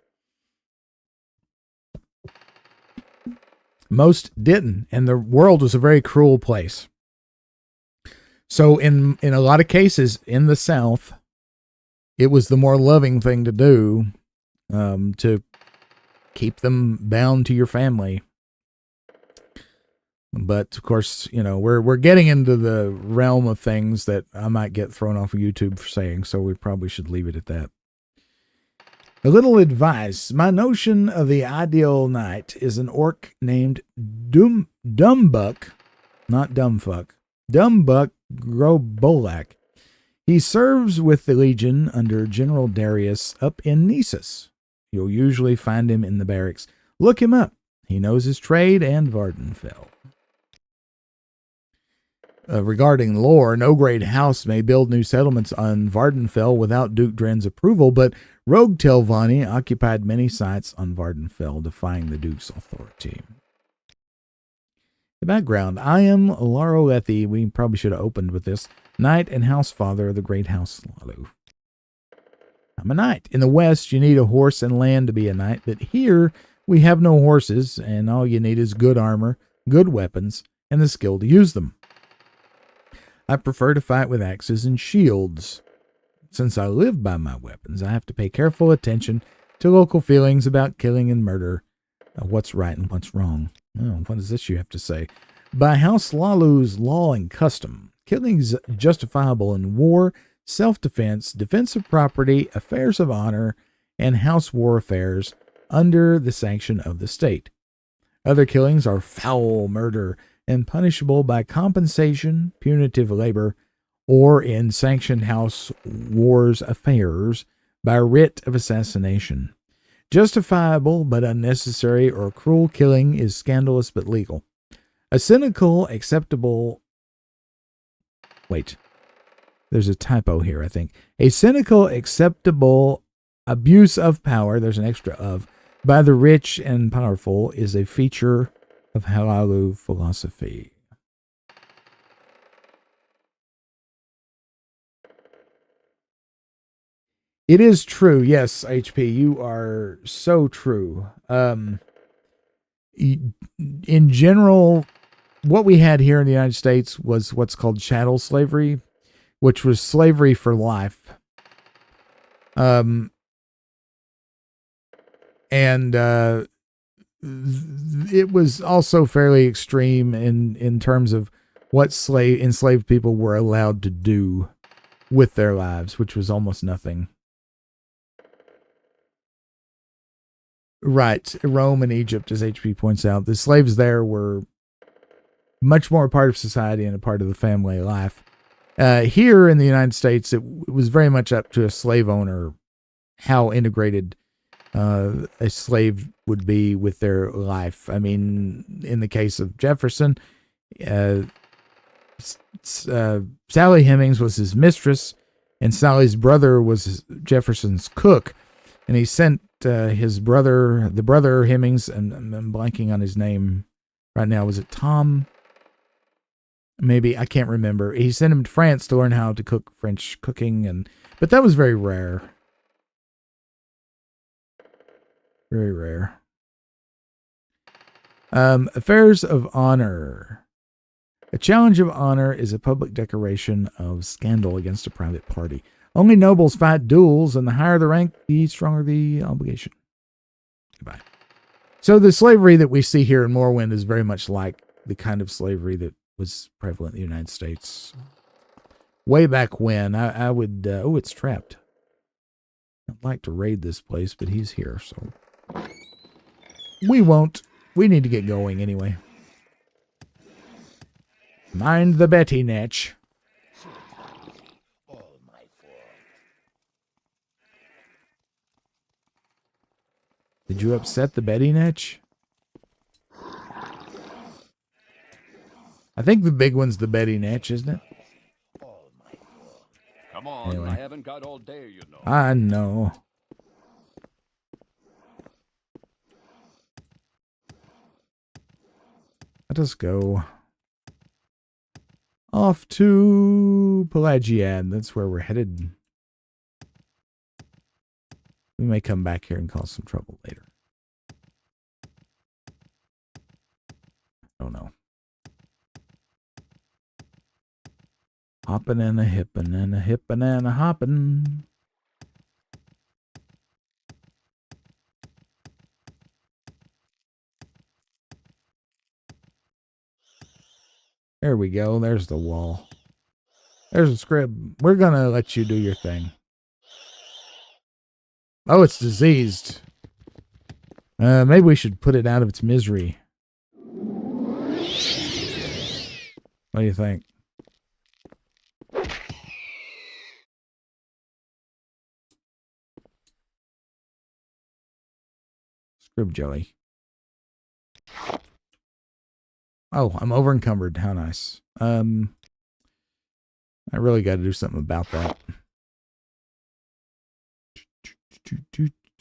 most didn't, and the world was a very cruel place. So in a lot of cases in the South, it was the more loving thing to do, to keep them bound to your family. But of course, we're getting into the realm of things that I might get thrown off of YouTube for saying, so we probably should leave it at that. A little advice. My notion of the ideal knight is an orc named Dumbuck, not Dumbfuck, Dumbuck Grobolak. He serves with the Legion under General Darius up in Nessus. You'll usually find him in the barracks. Look him up. He knows his trade and Vardenfell. Regarding lore, no great house may build new settlements on Vardenfell without Duke Dren's approval, but Rogue Telvanni occupied many sites on Vardenfell, defying the Duke's authority. The background. I am Larolethi. We probably should have opened with this. Knight and Housefather of the Great House Slalu. I'm a knight. In the West, you need a horse and land to be a knight, but here we have no horses, and all you need is good armor, good weapons, and the skill to use them. I prefer to fight with axes and shields. Since I live by my weapons, I have to pay careful attention to local feelings about killing and murder, what's right and what's wrong. Oh, what does this you have to say? By House Lalu's law and custom, killing is justifiable in war, self-defense, defense of property, affairs of honor, and house war affairs under the sanction of the state. Other killings are foul murder and punishable by compensation, punitive labor, or in sanctioned house wars affairs by writ of assassination. Justifiable but unnecessary or cruel killing is scandalous but legal. A cynical, acceptable... Wait. There's a typo here, I think. A cynical, acceptable abuse of power, there's an extra of, by the rich and powerful is a feature of Halalu philosophy. It is true. Yes, HP, you are so true. In general, what we had here in the United States was what's called chattel slavery, which was slavery for life. And it was also fairly extreme in terms of what enslaved people were allowed to do with their lives, which was almost nothing. Right. Rome and Egypt, as HP points out, the slaves there were much more a part of society and a part of the family life. Here in the United States, it was very much up to a slave owner how integrated a slave would be with their life. I mean, in the case of Jefferson, Sally Hemings was his mistress, and Sally's brother was Jefferson's cook. And he sent his brother, the brother Hemings, and I'm blanking on his name right now. Was it Tom? Maybe, I can't remember. He sent him to France to learn how to cook French cooking, but that was very rare. Very rare. Affairs of honor. A challenge of honor is a public declaration of scandal against a private party. Only nobles fight duels, and the higher the rank, the stronger the obligation. Goodbye. So the slavery that we see here in Morrowind is very much like the kind of slavery that was prevalent in the United States. Way back when, I would... oh, it's trapped. I'd like to raid this place, but he's here, so... We won't. We need to get going anyway. Mind the Betty Natch. Did you upset the Betty Natch? I think the big one's the Betty Natch, isn't it? Come on, Anyway. I haven't got all day, you know. I know. Let us go off to Pelagiad. That's where we're headed. We may come back here and cause some trouble later. Oh no. Hoppin' and a hippin' and a hippin' and a hoppin'. There we go. There's the wall. There's a scrib. We're gonna let you do your thing. Oh, it's diseased. Maybe we should put it out of its misery. What do you think? Scrib jelly. Oh, I'm over encumbered. How nice. I really got to do something about that.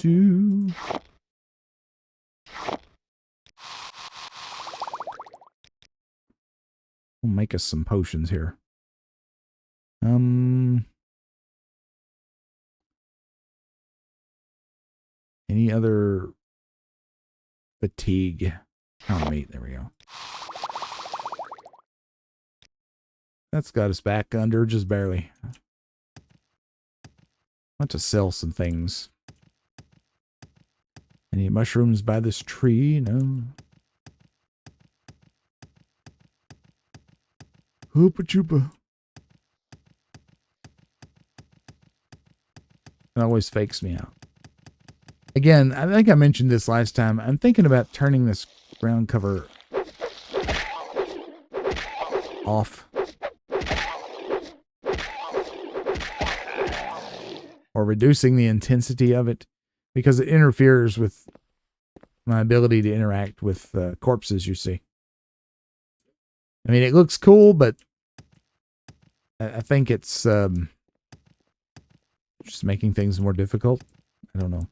We'll make us some potions here. Any other fatigue? Oh, meat. There we go. That's got us back under just barely. I want to sell some things. Any mushrooms by this tree? No. Hoopa choopa. It always fakes me out. Again, I think I mentioned this last time. I'm thinking about turning this ground cover off. Or reducing the intensity of it, because it interferes with my ability to interact with corpses, you see. I mean, it looks cool, but I think it's just making things more difficult. I don't know.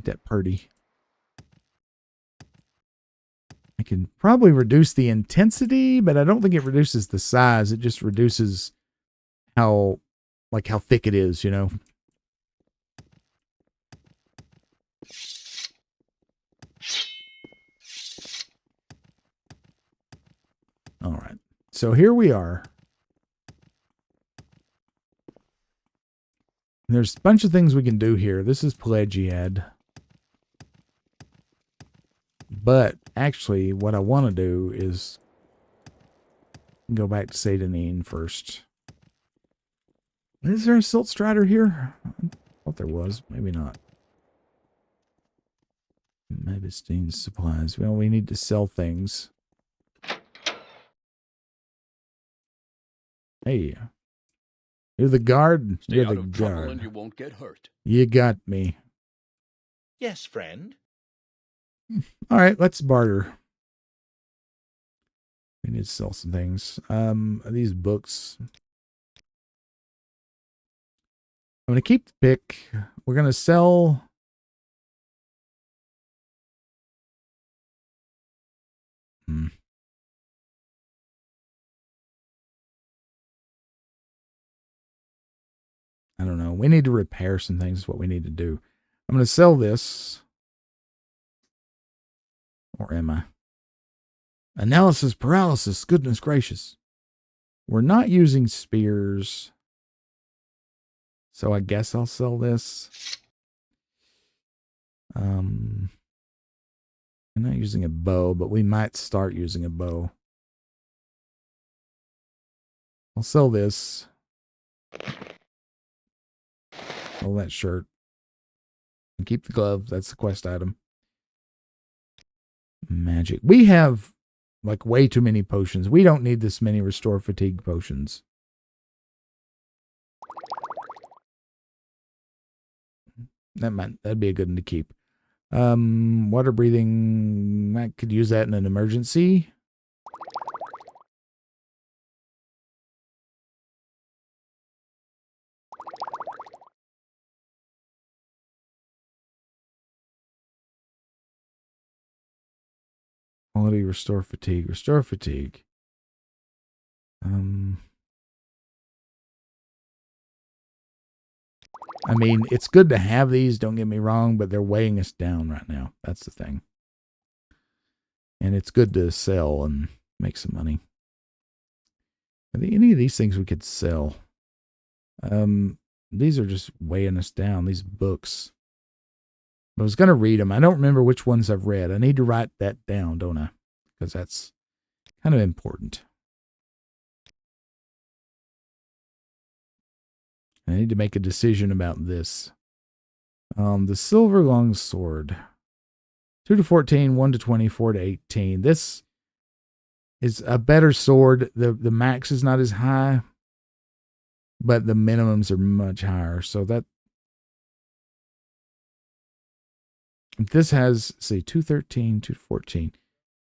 That party. I can probably reduce the intensity, but I don't think it reduces the size. It just reduces how thick it is, you know. All right. So here we are. There's a bunch of things we can do here. This is Pelagiad. But actually, what I want to do is go back to Satanine first. Is there a Silt Strider here? I thought there was. Maybe not. Medicine supplies. Well, we need to sell things. Hey. You're the guard? Stay You're out the of trouble guard. and you won't get hurt. You got me. Yes, friend. All right, let's barter. We need to sell some things. These books. I'm going to keep the pick. We're going to sell. I don't know. We need to repair some things is what we need to do. I'm going to sell this. Or am I? Analysis paralysis. Goodness gracious. We're not using spears. So I guess I'll sell this. I'm not using a bow, but we might start using a bow. I'll sell this. Sell that shirt. And keep the glove. That's the quest item. Magic. We have like way too many potions. We don't need this many restore fatigue potions. That'd be a good one to keep. Water breathing. I could use that in an emergency. Quality restore fatigue. Restore fatigue. I mean, it's good to have these, don't get me wrong, but they're weighing us down right now. That's the thing. And it's good to sell and make some money. Are there any of these things we could sell? These are just weighing us down, these books. I was going to read them. I don't remember which ones I've read. I need to write that down, don't I? Because that's kind of important. I need to make a decision about this. The Silver Long Sword. 2 to 14, 1 to 20, 4 to 18. This is a better sword. The max is not as high, but the minimums are much higher. So that this has, see, 2 to 13, 2 to 14,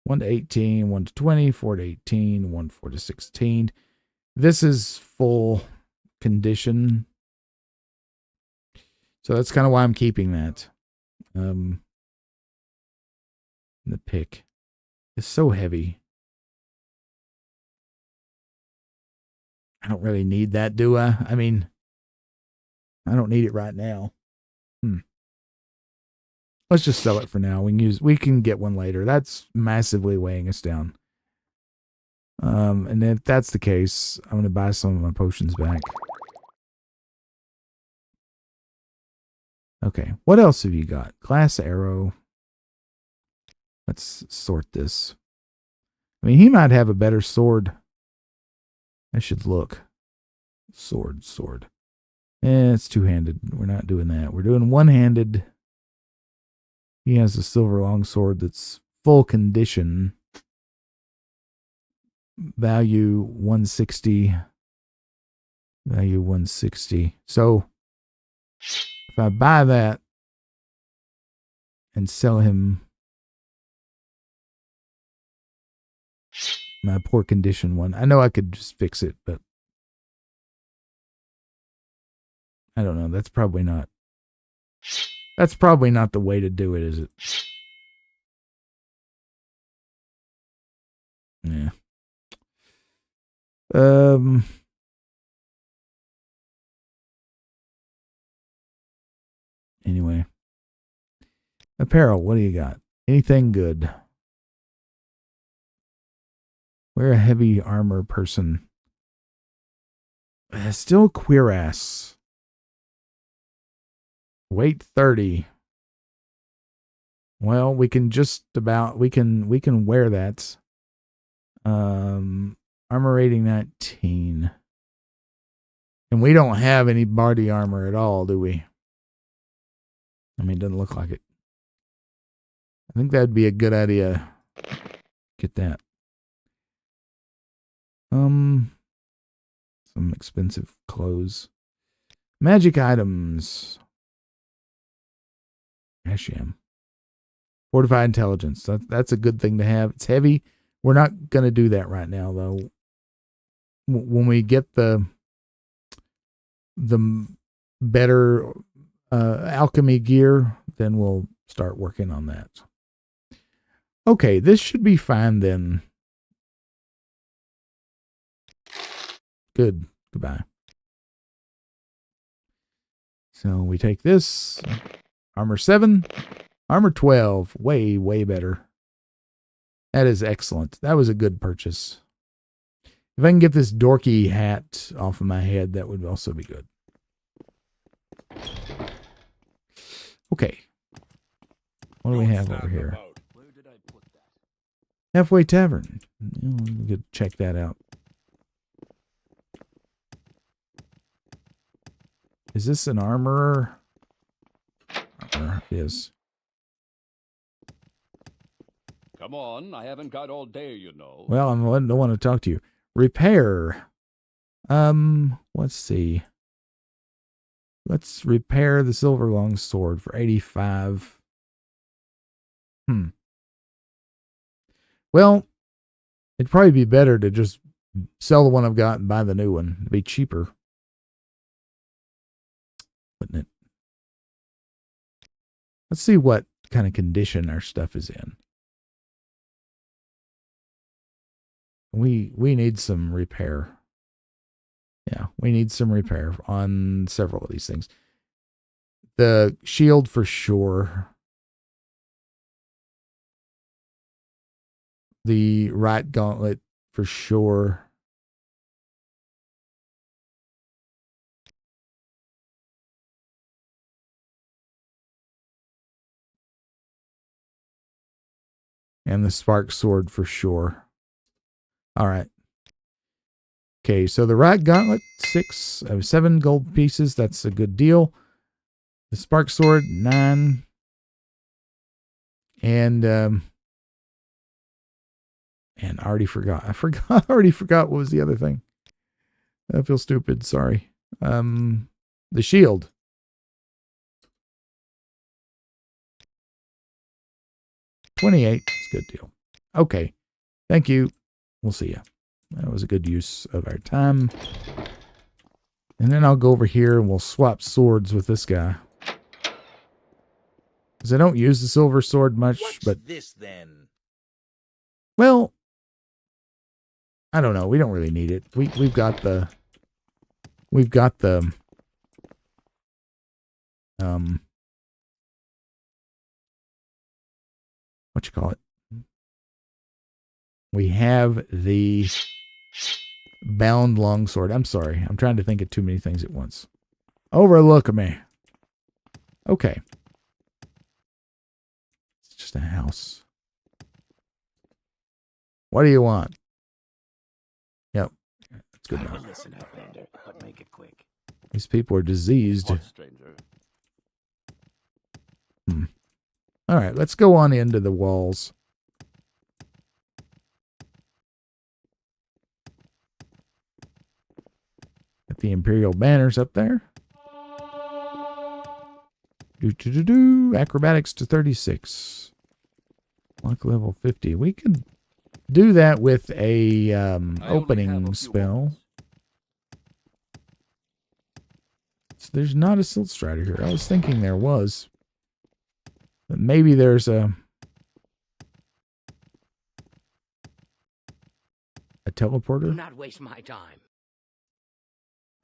1 to 18, 1 to 20, 4 to 18, 1 to 4 to 16. This is full condition. So that's kind of why I'm keeping that. The pick is so heavy. I don't really need that, do I? I mean, I don't need it right now. Let's just sell it for now. We can get one later. That's massively weighing us down. And if that's the case, I'm going to buy some of my potions back. Okay, what else have you got? Glass arrow. Let's sort this. I mean, he might have a better sword. I should look. Sword. It's two-handed. We're not doing that. We're doing one-handed. He has a silver longsword that's full condition. Value 160. Value 160. So if I buy that and sell him my poor condition one, I know I could just fix it, but I don't know. That's probably not the way to do it, is it? Yeah. Um. Anyway. Apparel, what do you got? Anything good? We're a heavy armor person. Still cuirass. Weight 30. Well, we can just about we can wear that. Armor rating 19. And we don't have any body armor at all, do we? I mean, it doesn't look like it. I think that'd be a good idea. Get that. Some expensive clothes. Magic items. Asham. Fortified intelligence. That's a good thing to have. It's heavy. We're not going to do that right now, though. When we get the better alchemy gear, then we'll start working on that. Okay, this should be fine then. Good. Goodbye. So we take this. Armor 7. Armor 12. Way, way better. That is excellent. That was a good purchase. If I can get this dorky hat off of my head, that would also be good. Okay. What do we have over here? Halfway Tavern. We could check that out. Is this an armorer? Armorer is. Come on, I haven't got all day, you know. Well, I don't want to talk to you. Repair. Let's see. Let's repair the silver long sword for 85. Well, it'd probably be better to just sell the one I've got and buy the new one. It'd be cheaper. Wouldn't it? Let's see what kind of condition our stuff is in. We need some repair. Yeah, we need some repair on several of these things. The shield for sure. The right gauntlet for sure. And the spark sword for sure. All right. Okay, so the right gauntlet, 7 gold pieces. That's a good deal. The spark sword, 9. And I already forgot. I already forgot what was the other thing. I feel stupid. Sorry. The shield. $28. It's a good deal. Okay. Thank you. We'll see you. That was a good use of our time. And then I'll go over here and we'll swap swords with this guy. Because I don't use the silver sword much, but this then? Well, I don't know. We don't really need it. We've got the what you call it? We have the bound longsword. I'm sorry. I'm trying to think of too many things at once. Overlook me. Okay. It's just a house. What do you want? Yep. That's good enough. Listen, Outlander, but make it quick. These people are diseased. What, stranger? All right, let's go on into the walls. Got the Imperial banners up there. Acrobatics to 36. Luck level 50. We could do that with a opening spell. So there's not a Silt Strider here. I was thinking there was. But maybe there's a... Do teleporter? not waste my time.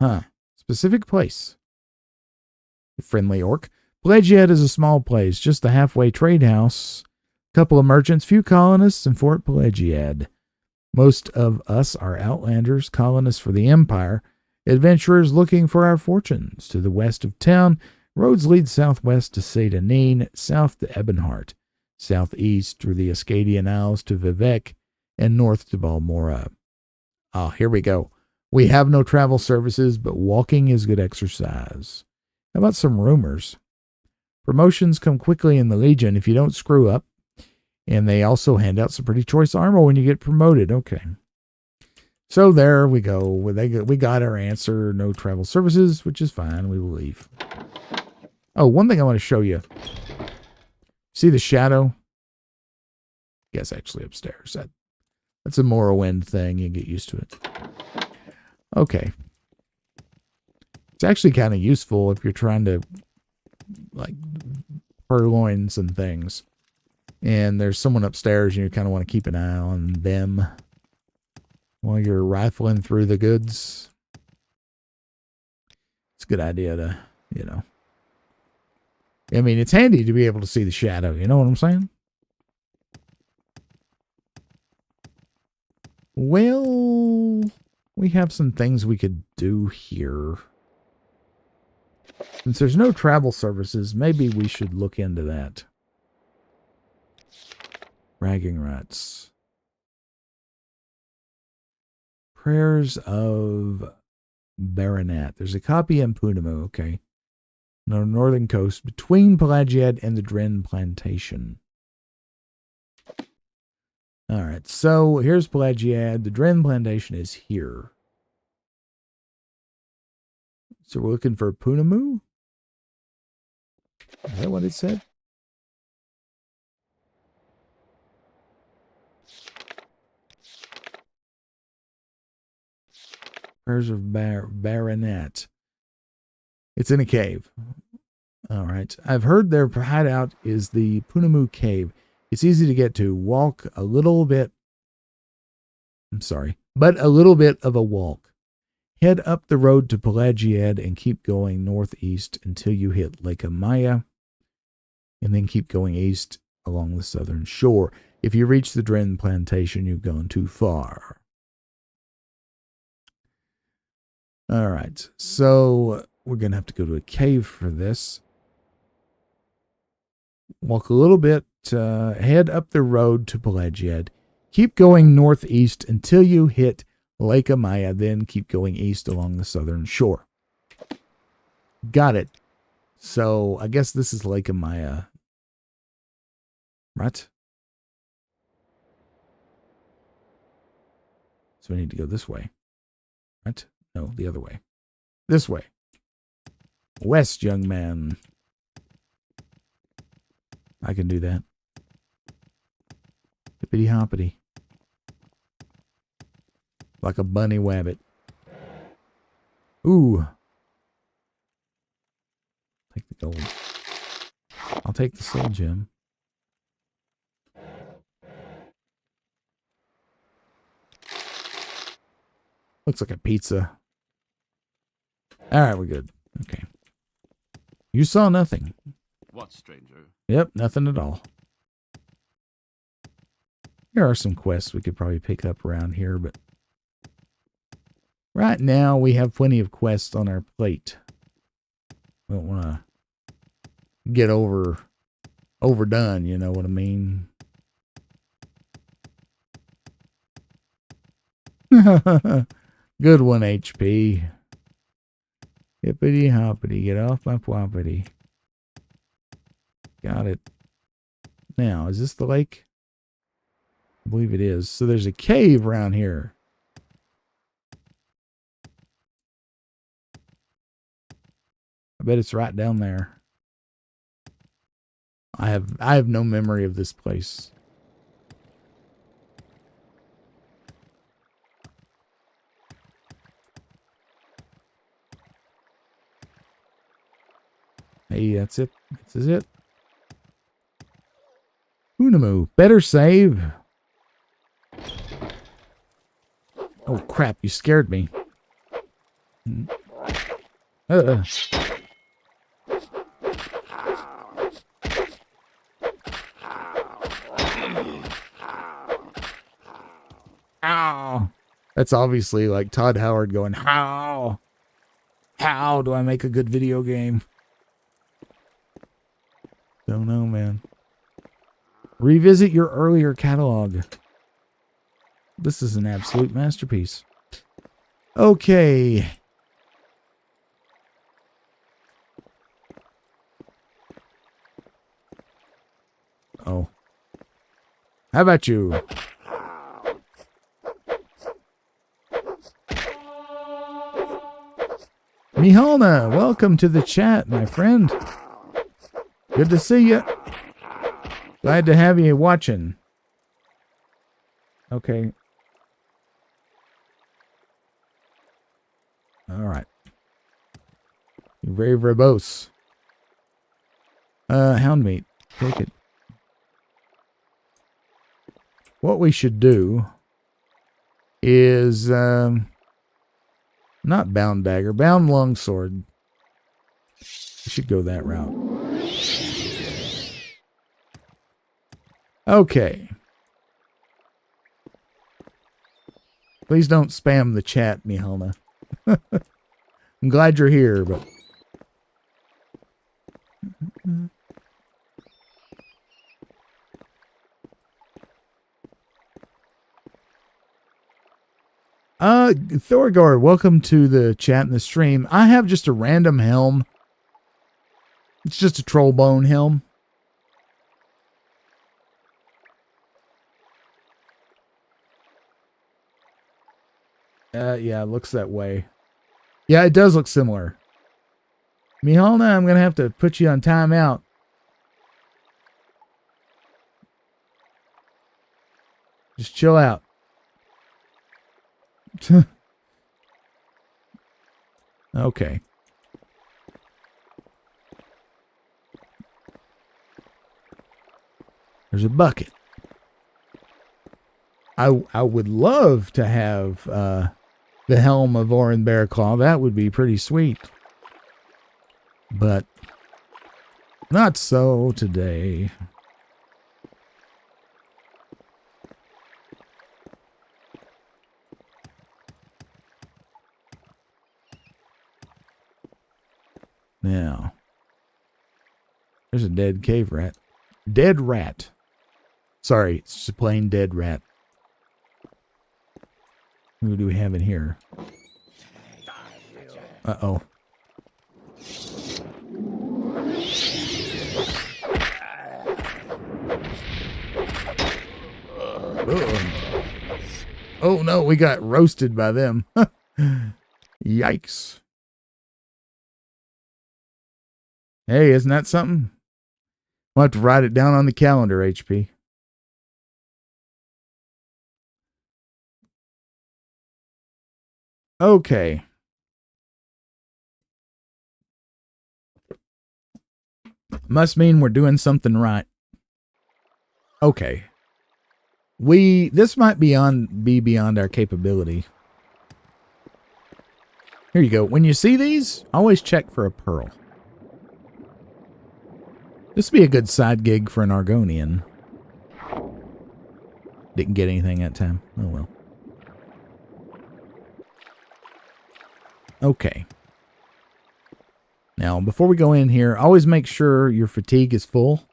Huh. Specific place. Friendly orc. Pelagiad is a small place, just a halfway trade house. Couple of merchants, few colonists, and Fort Pelagiad. Most of us are outlanders, colonists for the Empire, adventurers looking for our fortunes. To the west of town, roads lead southwest to Sedanine, south to Ebonheart, southeast through the Ascadian Isles to Vivek, and north to Balmora. Ah, here we go. We have no travel services, but walking is good exercise. How about some rumors? Promotions come quickly in the Legion if you don't screw up. And they also hand out some pretty choice armor when you get promoted. Okay. So there we go. We got our answer. No travel services, which is fine. We will leave. Oh, one thing I want to show you. See the shadow? Yes, actually upstairs. That's a Morrowind thing. You get used to it. Okay. It's actually kind of useful if you're trying to, like, purloins and things. And there's someone upstairs and you kind of want to keep an eye on them while you're rifling through the goods. It's a good idea to, you know. I mean, it's handy to be able to see the shadow. You know what I'm saying? Well, we have some things we could do here. Since there's no travel services, maybe we should look into that. Bragging rights. Prayers of Baronet. There's a copy in Punamu, okay. On the northern coast, between Pelagiad and the Dren Plantation. Alright, so here's Pelagiad. The Dren Plantation is here. So we're looking for Punamu? Is that what it said? Prayers of Baronet. It's in a cave. All right. I've heard their hideout is the Punamu Cave. It's easy to get to. Walk a little bit. I'm sorry. But a little bit of a walk. Head up the road to Pelagiad and keep going northeast until you hit Lake Amaya. And then keep going east along the southern shore. If you reach the Dren Plantation, you've gone too far. All right, so we're going to have to go to a cave for this. Walk a little bit, head up the road to Pelagiad. Keep going northeast until you hit Lake Amaya, then keep going east along the southern shore. Got it. So I guess this is Lake Amaya. Right? So we need to go this way. Right? No, the other way. This way. West, young man. I can do that. Hippity hoppity. Like a bunny wabbit. Ooh. Take the gold. I'll take the soul gem. Looks like a pizza. Alright, we're good. Okay. You saw nothing. What, stranger? Yep, nothing at all. There are some quests we could probably pick up around here, but right now we have plenty of quests on our plate. We don't want to get overdone, you know what I mean? Good one, HP. Hippity hoppity, get off my property. Got it. Now, is this the lake? I believe it is. So there's a cave around here. I bet it's right down there. I have no memory of this place. Hey, that's it. This is it. Unamu. Better save. Oh, crap. You scared me. Uh-uh. Ow. That's obviously like Todd Howard going, how? How do I make a good video game? Don't know, man. Revisit your earlier catalog. This is an absolute masterpiece. Okay. Oh. How about you? Mihalna, welcome to the chat, my friend. Good to see you. Glad to have you watching. Okay. All right. You're very verbose. Hound meat. Take it. What we should do is, not bound dagger, bound longsword. We should go that route. Okay. Please don't spam the chat, Mihalna. I'm glad you're here, but... Thorgar, welcome to the chat and the stream. I have just a random helm. It's just a troll bone helm. Yeah, it looks that way. Yeah, it does look similar. Mihalna, I'm going to have to put you on timeout. Just chill out. Okay. There's a bucket. I would love to have the helm of Orin Bearclaw. That would be pretty sweet. But not so today. Now, there's a dead cave rat. Dead rat. Sorry, it's just a plain dead rat. Who do we have in here? Uh-oh. Oh no, we got roasted by them. Yikes. Hey, isn't that something? We'll have to write it down on the calendar, HP. Okay. Must mean we're doing something right. Okay. This might be beyond our capability. Here you go. When you see these, always check for a pearl. This would be a good side gig for an Argonian. Didn't get anything that time. Oh well. Okay. Now, before we go in here, always make sure your fatigue is full.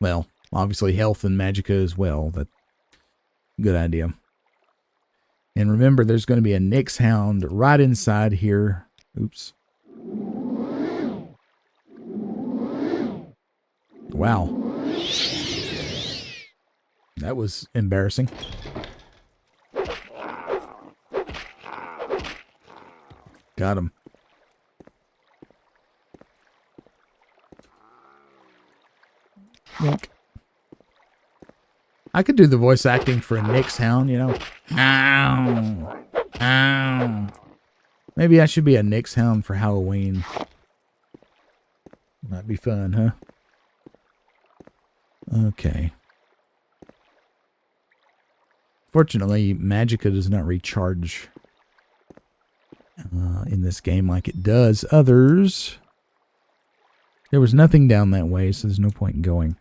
Well, obviously health and magicka as well. That's a good idea. And remember, there's going to be a Nyx hound right inside here. Oops. Wow. That was embarrassing. Got him. Look. I could do the voice acting for a Nyx hound, you know. Ow. Ow. Maybe I should be a Nyx hound for Halloween. Might be fun, huh? Okay. Fortunately, magicka does not recharge in this game like it does others. There was nothing down that way, so there's no point in going.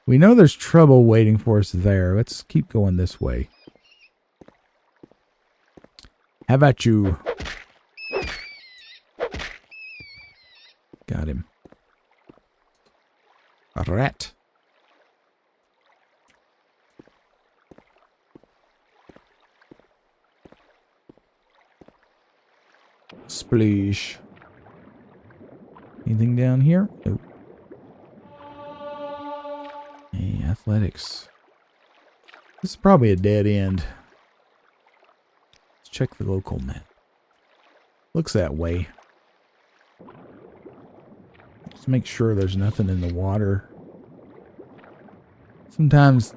We know there's trouble waiting for us there. Let's keep going this way. How about you? Got him. A rat. Sploosh. Anything down here? Oh. Hey, athletics. This is probably a dead end. Let's check the local map. Looks that way. Let's make sure there's nothing in the water. Sometimes...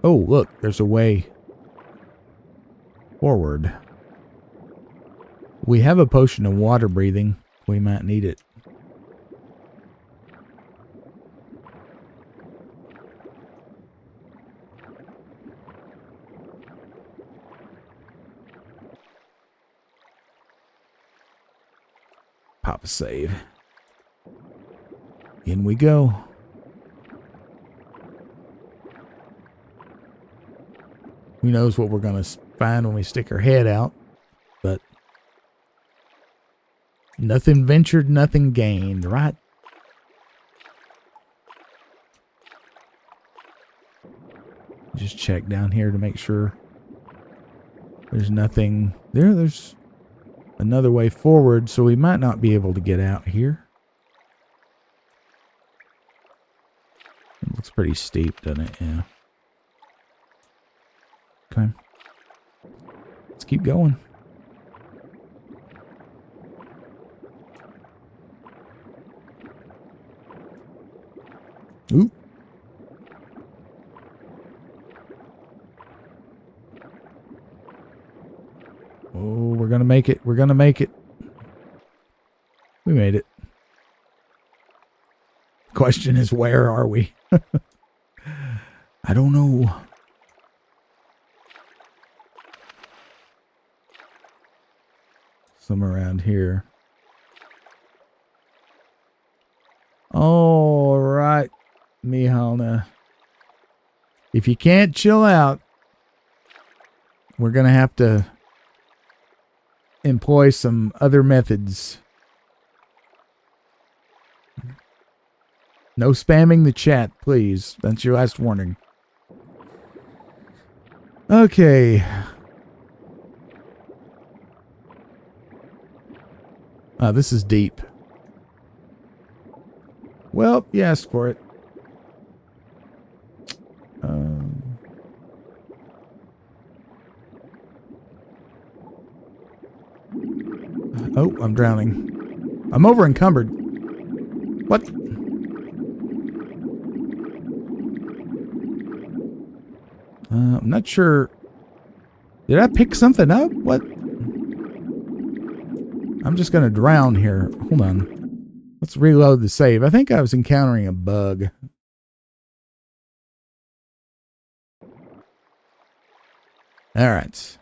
Oh, look, there's a way forward. We have a potion of water breathing. We might need it. Pop a save. In we go. Who knows what we're going to find when we stick our head out, but nothing ventured, nothing gained, right? Just check down here to make sure there's nothing there. There's another way forward, so we might not be able to get out here. It looks pretty steep, doesn't it? Yeah. Okay. Let's keep going. Ooh. Oh, we're gonna make it. We're gonna make it. We made it. Question is, where are we? I don't know. Somewhere around here. All right, Mihalna. If you can't chill out, we're going to have to employ some other methods. No spamming the chat, please. That's your last warning. Okay. This is deep. Well, you asked for it. Oh, I'm drowning. I'm over encumbered. What? I'm not sure. Did I pick something up? What? I'm just going to drown here. Hold on. Let's reload the save. I think I was encountering a bug. All right.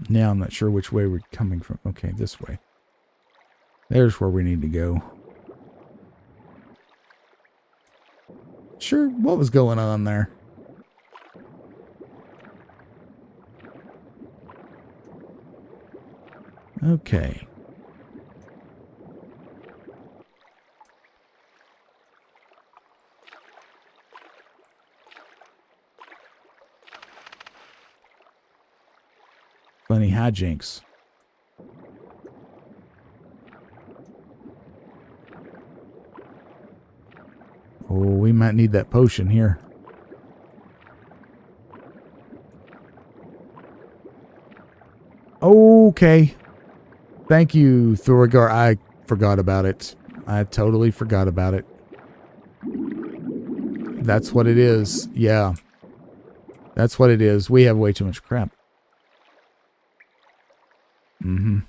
Now I'm not sure which way we're coming from. Okay, this way. There's where we need to go. Sure, what was going on there? Okay. Funny hijinks. Oh, we might need that potion here. Okay. Thank you, Thorgar. I forgot about it. I totally forgot about it. That's what it is. Yeah. That's what it is. We have way too much crap. Mm-hmm.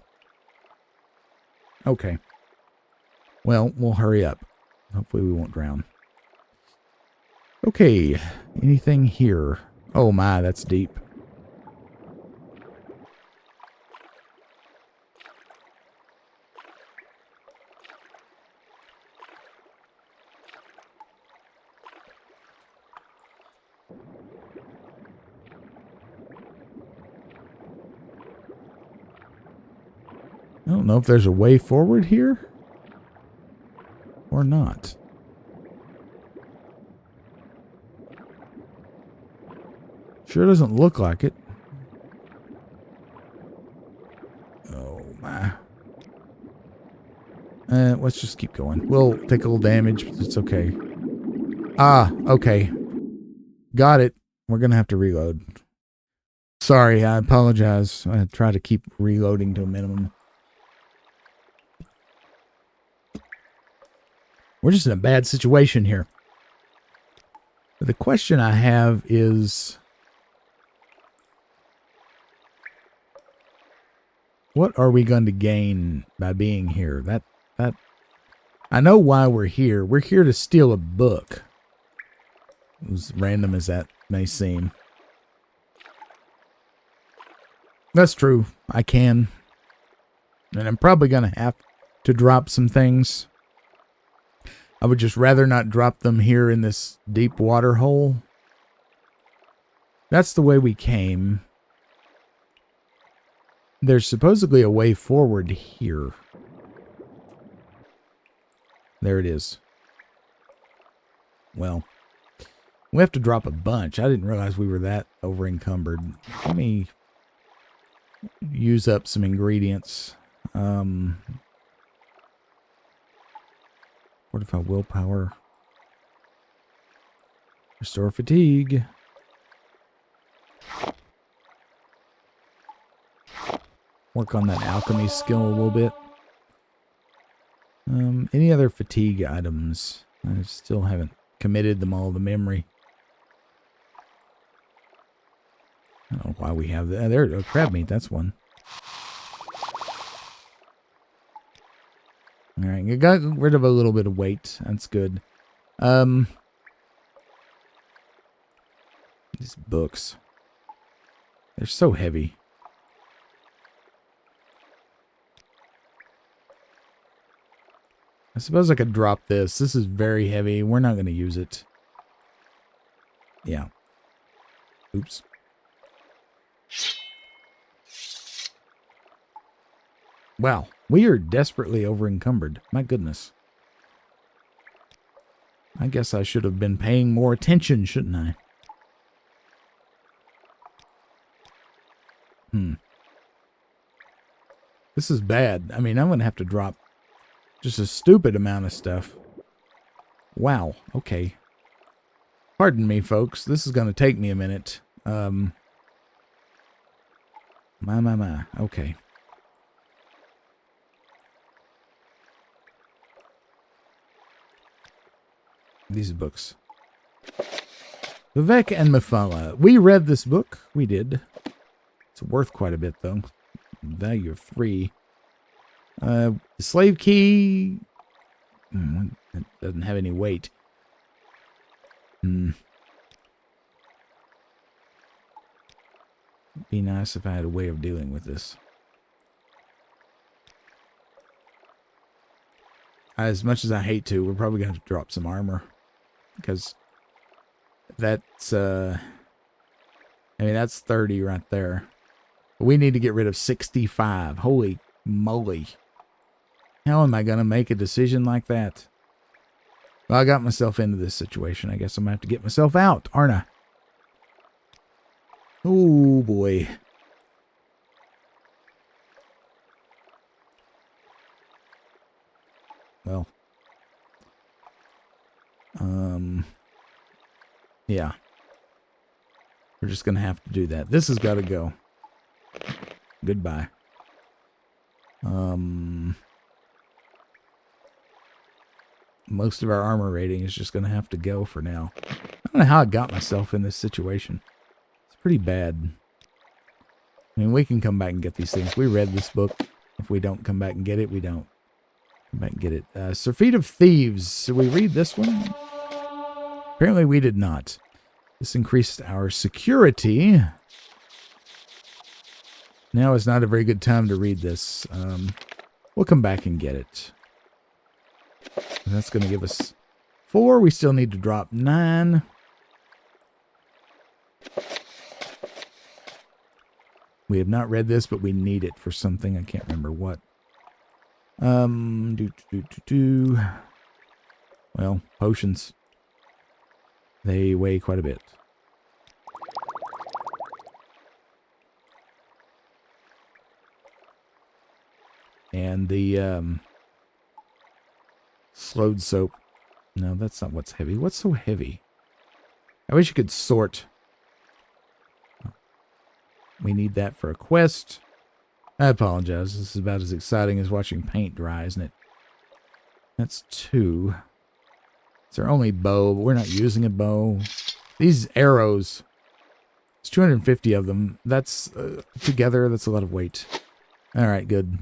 Okay. Well, we'll hurry up. Hopefully we won't drown. Okay, anything here? Oh my, that's deep. I don't know if there's a way forward here or not. Sure doesn't look like it. Oh my. Let's just keep going. We'll take a little damage, but it's okay. Ah, okay. Got it. We're gonna have to reload. Sorry, I apologize. I try to keep reloading to a minimum. We're just in a bad situation here. But the question I have is, what are we going to gain by being here? That I know why we're here. We're here to steal a book. As random as that may seem. That's true. I can. And I'm probably going to have to drop some things. I would just rather not drop them here in this deep water hole. That's the way we came. There's supposedly a way forward here. There it is. Well, we have to drop a bunch. I didn't realize we were that over encumbered. Let me use up some ingredients. Fortify willpower. Restore fatigue. Work on that alchemy skill a little bit. Any other fatigue items? I still haven't committed them all to memory. I don't know why we have that. There, crab meat, that's one. Alright, you got rid of a little bit of weight. That's good. These books. They're so heavy. I suppose I could drop this. This is very heavy. We're not going to use it. Yeah. Oops. Wow. We are desperately over encumbered. My goodness. I guess I should have been paying more attention, shouldn't I? This is bad. I mean, I'm going to have to drop just a stupid amount of stuff. Wow. Okay. Pardon me, folks. This is going to take me a minute. My. Okay. These books. Vivek and Mephala. We read this book. We did. It's worth quite a bit, though. Value of 3. The slave key. It doesn't have any weight. Be nice if I had a way of dealing with this. As much as I hate to, we're probably going to have to drop some armor. Because that's, I mean, that's 30 right there. But we need to get rid of 65. Holy moly. How am I going to make a decision like that? Well, I got myself into this situation. I guess I'm going to have to get myself out, aren't I? Oh, boy. Well. Yeah. We're just going to have to do that. This has got to go. Goodbye. Most of our armor rating is just going to have to go for now. I don't know how I got myself in this situation. It's pretty bad. I mean, we can come back and get these things. We read this book. If we don't come back and get it, we don't. Come back and get it. Surfeit of Thieves. Should we read this one? Apparently we did not. This increased our security. Now is not a very good time to read this. We'll come back and get it. And that's going to give us 4. We still need to drop 9. We have not read this, but we need it for something. I can't remember what. Well, potions. They weigh quite a bit. And the slowed soap. No, that's not what's heavy. What's so heavy? I wish you could sort. We need that for a quest. I apologize. This is about as exciting as watching paint dry, isn't it? That's 2. It's our only bow, but we're not using a bow. These arrows, it's 250 of them. That's, together, that's a lot of weight. Alright, good.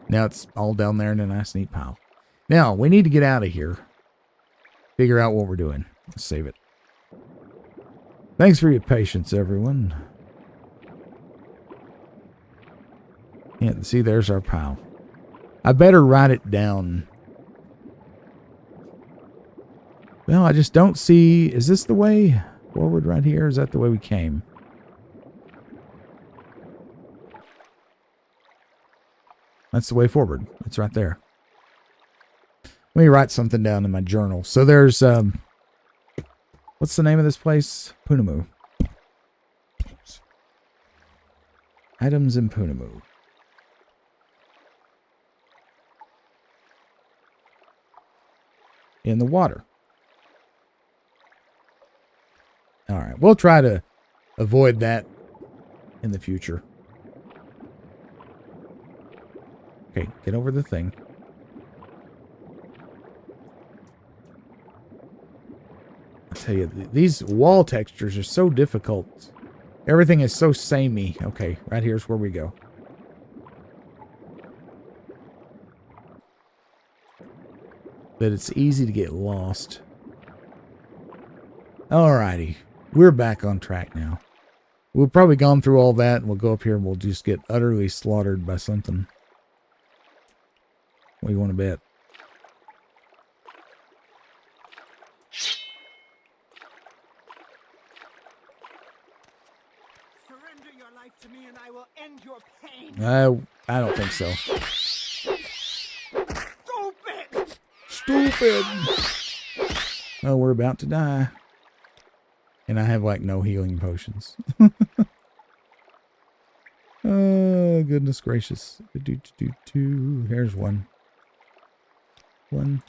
Now it's all down there in a nice, neat pile. Now, we need to get out of here. Figure out what we're doing. Let's save it. Thanks for your patience, everyone. Yeah, see, there's our pile. I better write it down. Well, I just don't see... Is this the way forward right here? Is that the way we came? That's the way forward. It's right there. Let me write something down in my journal. So there's... what's the name of this place? Punamu. Items in Punamu. In the water. All right, we'll try to avoid that in the future. Okay, get over the thing. I'll tell you, these wall textures are so difficult. Everything is so samey. Okay, right here's where we go. But it's easy to get lost. Alrighty. We're back on track now. We've probably gone through all that, and we'll go up here and we'll just get utterly slaughtered by something. What do you want to bet? Surrender your life to me and I will end your pain. I don't think so. Stupid! Stupid! Oh, we're about to die. And I have, like, no healing potions. Oh, goodness gracious. Here's one. One.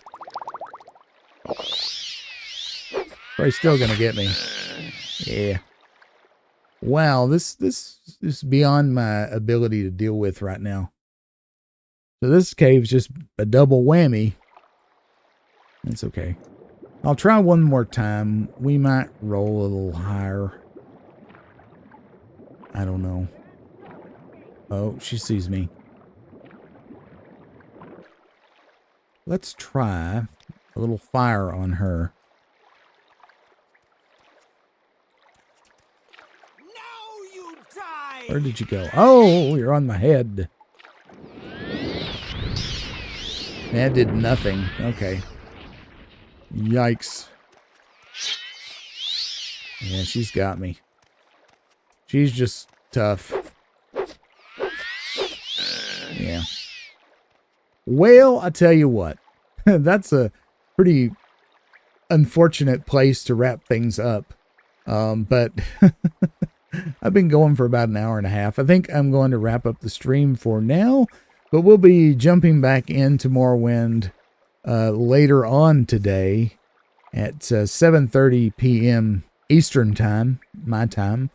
Probably still gonna get me. Yeah. Wow, this is beyond my ability to deal with right now. So this cave's just a double whammy. It's okay. I'll try one more time. We might roll a little higher. I don't know. Oh, she sees me. Let's try a little fire on her. Now you die! Where did you go? Oh, you're on my head. That did nothing. Okay. Yikes. Yeah, she's got me. She's just tough. Yeah. Well, I tell you what. That's a pretty unfortunate place to wrap things up. But I've been going for about an hour and a half. I think I'm going to wrap up the stream for now. But we'll be jumping back into Morrowind later on today at 7:30 p.m. Eastern time, my time,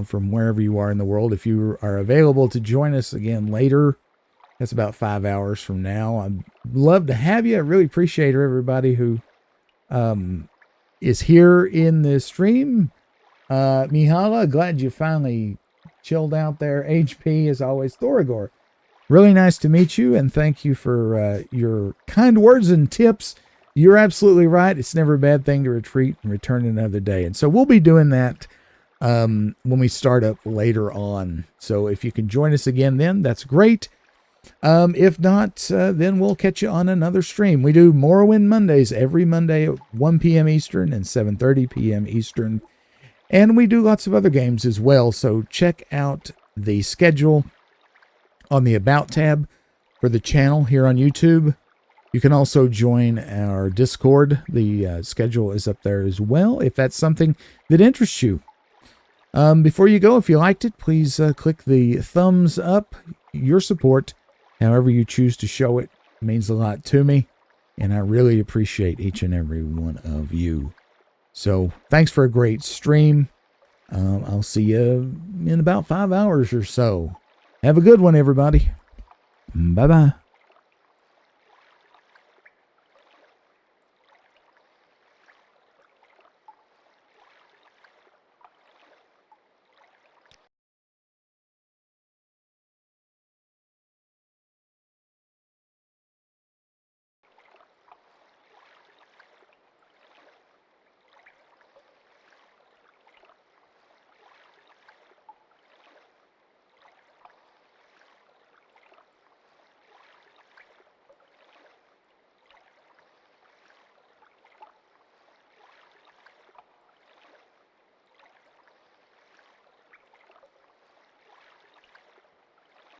from wherever you are in the world. If you are available to join us again later, that's about 5 hours from now. I'd love to have you. I really appreciate everybody who is here in the stream. Mihala, glad you finally chilled out there. HP, as always. Thoragor, really nice to meet you, and thank you for your kind words and tips you're absolutely right. It's never a bad thing to retreat and return another day. And so we'll be doing that when we start up later on. So if you can join us again then, that's great. If not, then we'll catch you on another stream. We do Morrowind Mondays every Monday at 1 p.m. Eastern and 7:30 p.m. Eastern. And we do lots of other games as well. So check out the schedule on the About tab for the channel here on YouTube. You can also join our Discord. The schedule is up there as well, if that's something that interests you. Before you go, if you liked it, please click the thumbs up. Your support, however you choose to show it, means a lot to me, and I really appreciate each and every one of you. So thanks for a great stream. I'll see you in about 5 hours or so. Have a good one, everybody. Bye-bye.